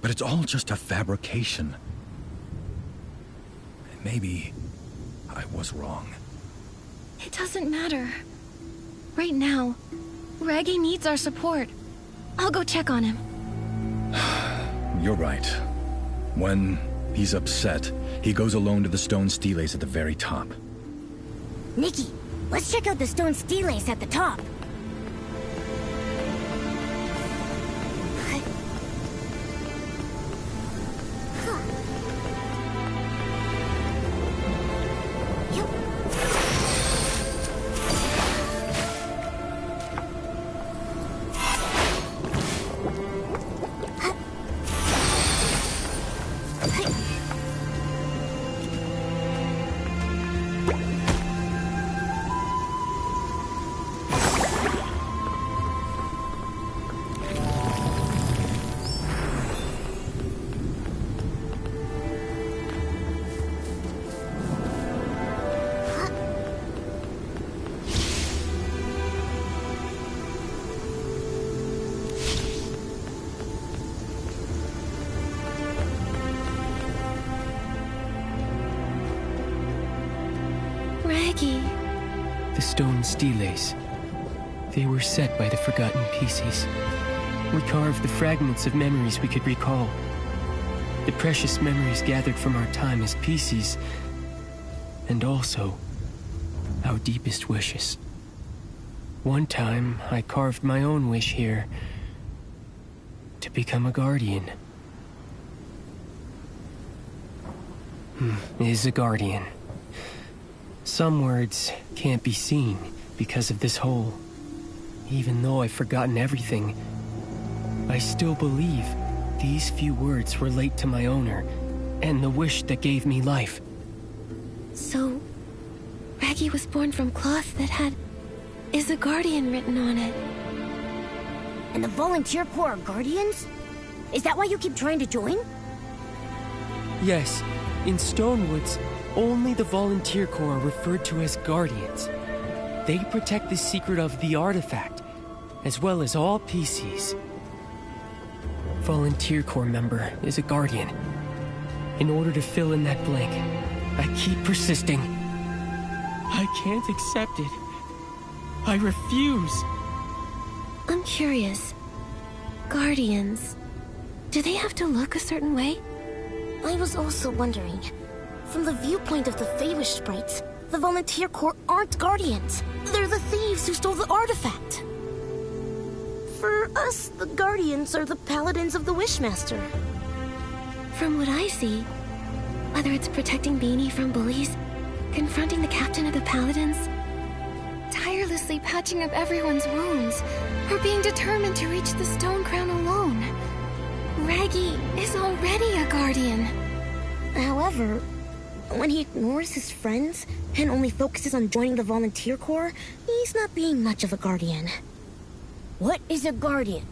But it's all just a fabrication. Maybe I was wrong. It doesn't matter. Right now, Raggy needs our support. I'll go check on him. You're right. When he's upset, he goes alone to the stone stelae at the very top. Nikki, let's check out the stone stelae at the top. Raggy. The stone steles. They were set by the forgotten pieces. We carved the fragments of memories we could recall. The precious memories gathered from our time as pieces, and also our deepest wishes. One time, I carved my own wish here to become a guardian. Is a guardian. Some words can't be seen because of this hole. Even though I've forgotten everything, I still believe these few words relate to my owner and the wish that gave me life. So, Raggy was born from cloth that had "Is a Guardian" written on it. And the Volunteer Corps are guardians? Is that why you keep trying to join? Yes, in Stonewoods, only the Volunteer Corps are referred to as guardians. They protect the secret of the artifact, as well as all PCs. Volunteer Corps member is a guardian. In order to fill in that blank, I keep persisting. I can't accept it. I refuse. I'm curious. Guardians, do they have to look a certain way? I was also wondering. From the viewpoint of the Feywish sprites, the Volunteer Corps aren't guardians. They're the thieves who stole the artifact. For us, the guardians are the paladins of the Wishmaster. From what I see, whether it's protecting Beanie from bullies, confronting the captain of the paladins, tirelessly patching up everyone's wounds, or being determined to reach the stone crown alone, Raggy is already a guardian. However, when he ignores his friends and only focuses on joining the Volunteer Corps, he's not being much of a guardian. What is a guardian?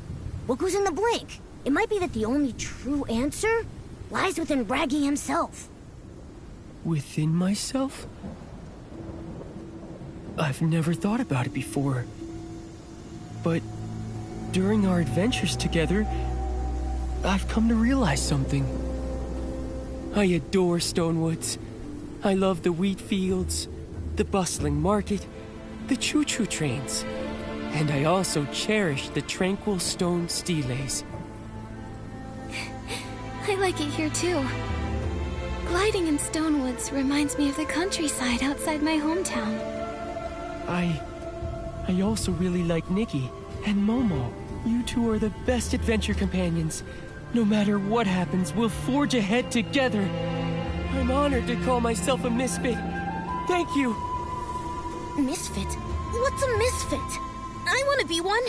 What goes in the blank? It might be that the only true answer lies within Raggy himself. Within myself? I've never thought about it before. But during our adventures together, I've come to realize something. I adore Stonewoods. I love the wheat fields, the bustling market, the choo-choo trains. And I also cherish the tranquil stone steles. I like it here too. Gliding in Stonewoods reminds me of the countryside outside my hometown. I also really like Nikki and Momo. You two are the best adventure companions. No matter what happens, we'll forge ahead together. I'm honored to call myself a misfit. Thank you. Misfit? What's a misfit? I want to be one.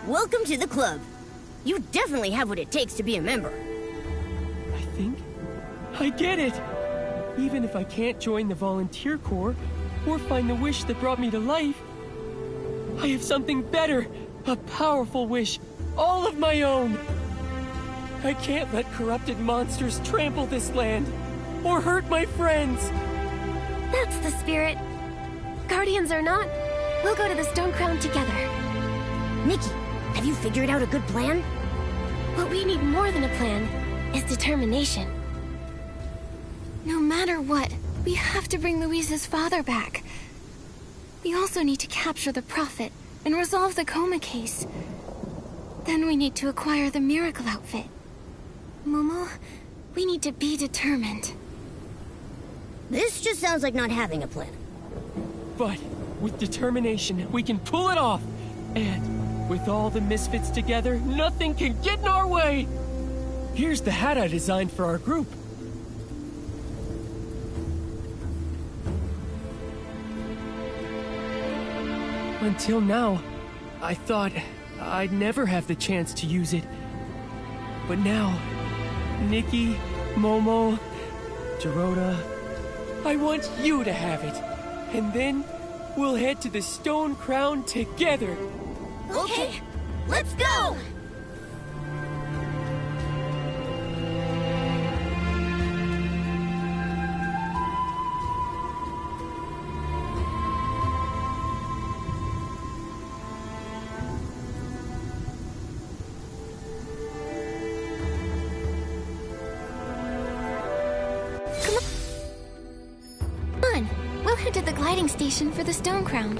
Welcome to the club. You definitely have what it takes to be a member. I think I get it. Even if I can't join the Volunteer Corps or find the wish that brought me to life, I have something better, a powerful wish, all of my own. I can't let corrupted monsters trample this land or hurt my friends. That's the spirit. Guardians or not, we'll go to the Stone Crown together. Nikki, have you figured out a good plan? What we need more than a plan is determination. No matter what, we have to bring Louise's father back. We also need to capture the Prophet and resolve the coma case. Then we need to acquire the miracle outfit. Momo, we need to be determined. This just sounds like not having a plan. But with determination, we can pull it off. And with all the misfits together, nothing can get in our way. Here's the hat I designed for our group. Until now, I thought I'd never have the chance to use it. But now, Nikki, Momo, Dorota, I want you to have it. And then we'll head to the Stone Crown together. Okay, let's go! selected the gliding station for the stone crown.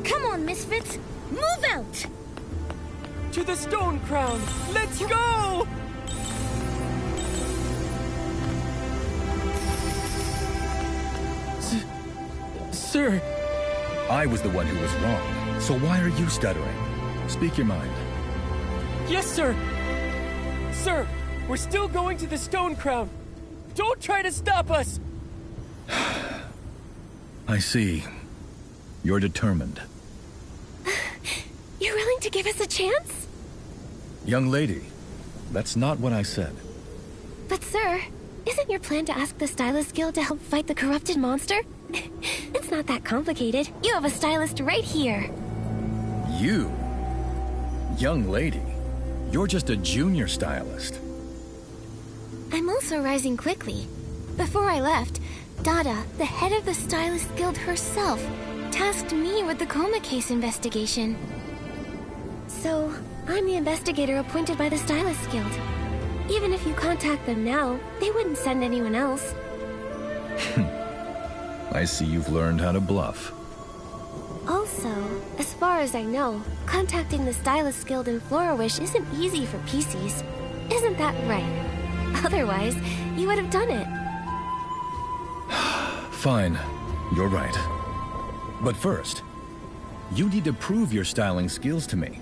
Come on, misfits! Move out! To the stone crown! Let's go! Sir. I was the one who was wrong, so why are you stuttering? Speak your mind. Yes, sir! Sir, we're still going to the stone crown. Don't try to stop us! I see. You're determined. You're willing to give us a chance? Young lady, that's not what I said. But sir, isn't your plan to ask the Stylist Guild to help fight the corrupted monster? It's not that complicated. You have a stylist right here. You? Young lady, you're just a junior stylist. I'm also rising quickly. Before I left, Dada, the head of the Stylist Guild herself, tasked me with the coma case investigation. So, I'm the investigator appointed by the Stylist Guild. Even if you contact them now, they wouldn't send anyone else. I see you've learned how to bluff. Also, as far as I know, contacting the Stylist Guild in Florawish isn't easy for PCs. Isn't that right? Otherwise, you would have done it. Fine, you're right. But first, you need to prove your styling skills to me.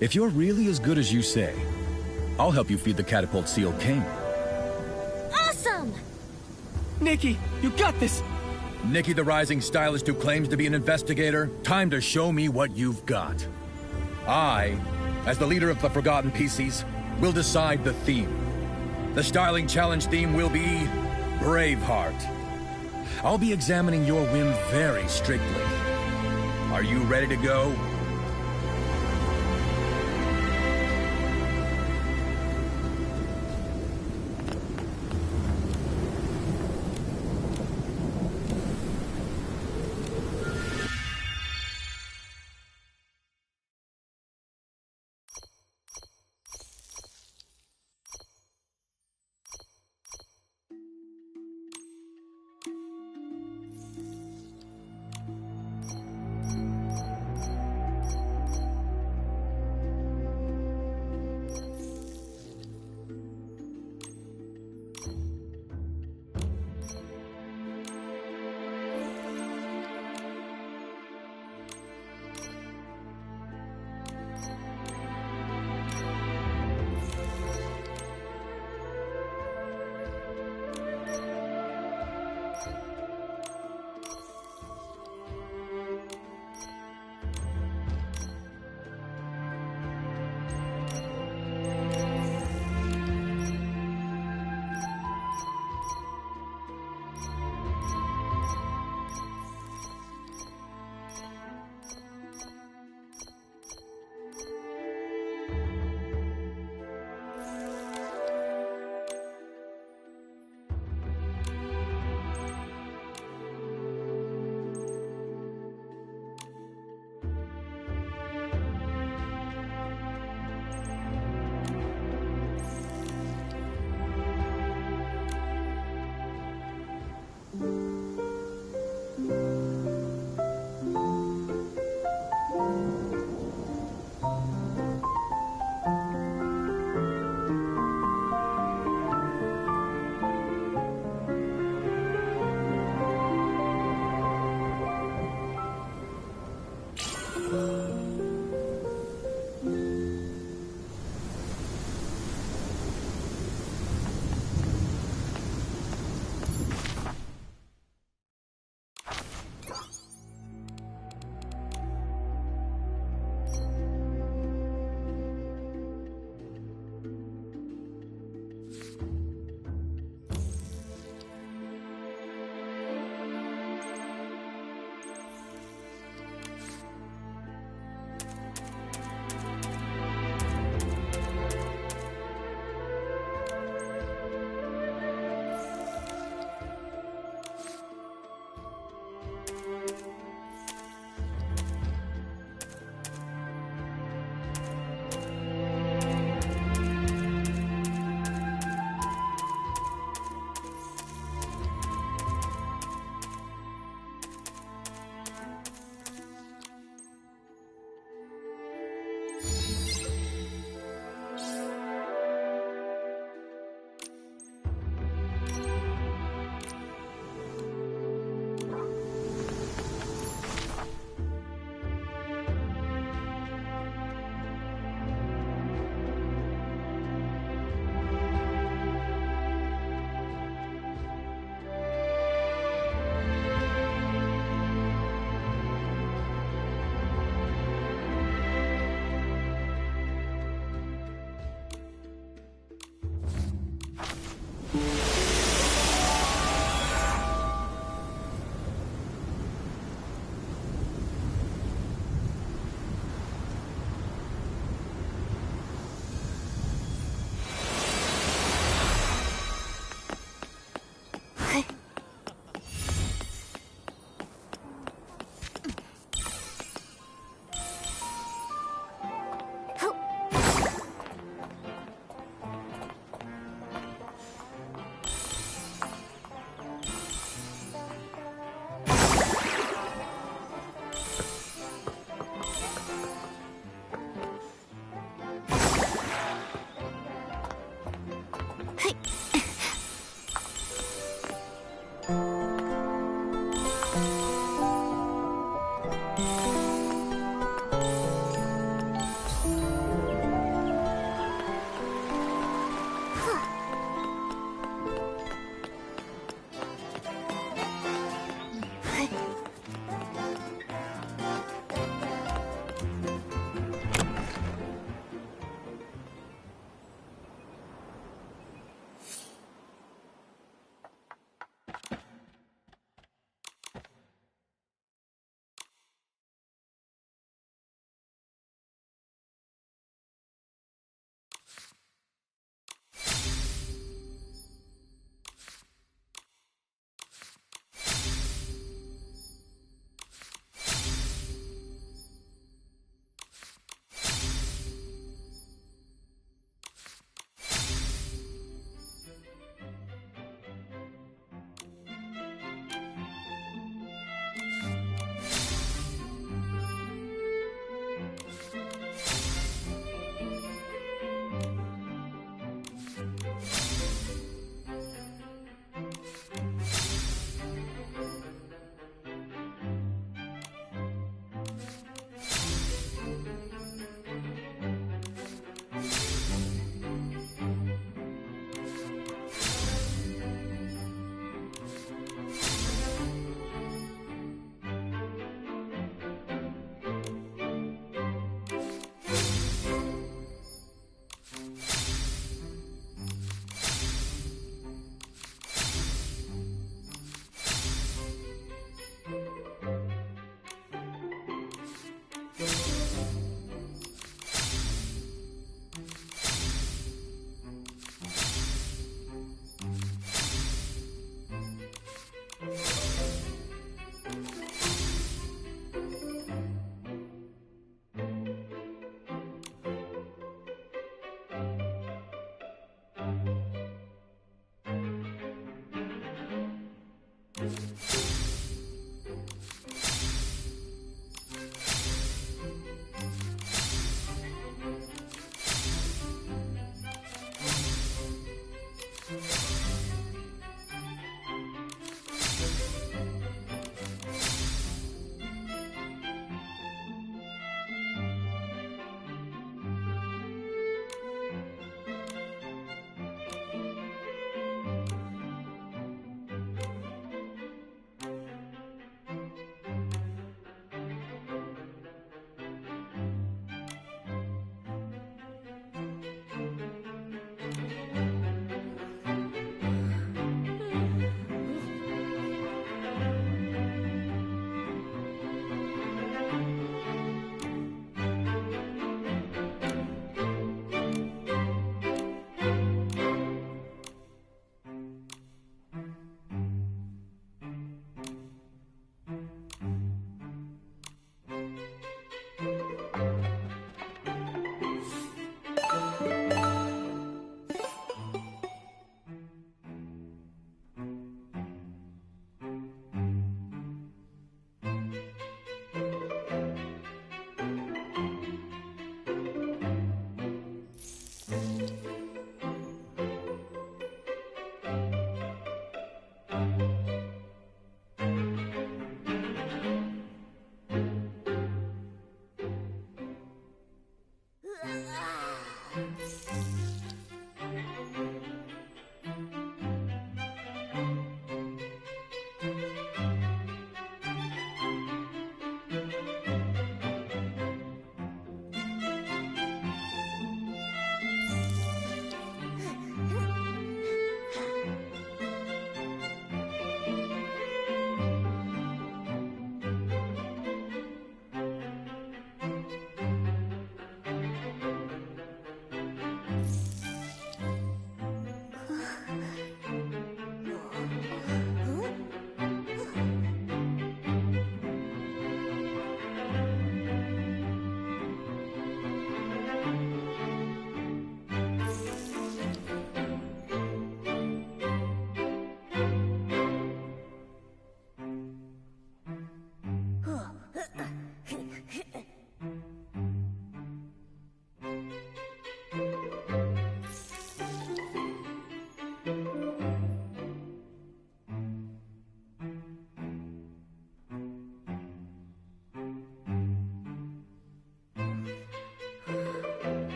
If you're really as good as you say, I'll help you feed the Catapult Seal King. Awesome! Nikki, you got this! Nikki the rising stylist who claims to be an investigator, time to show me what you've got. I, as the leader of the Forgotten PCs, will decide the theme. The styling challenge theme will be Braveheart. I'll be examining your whim very strictly. Are you ready to go?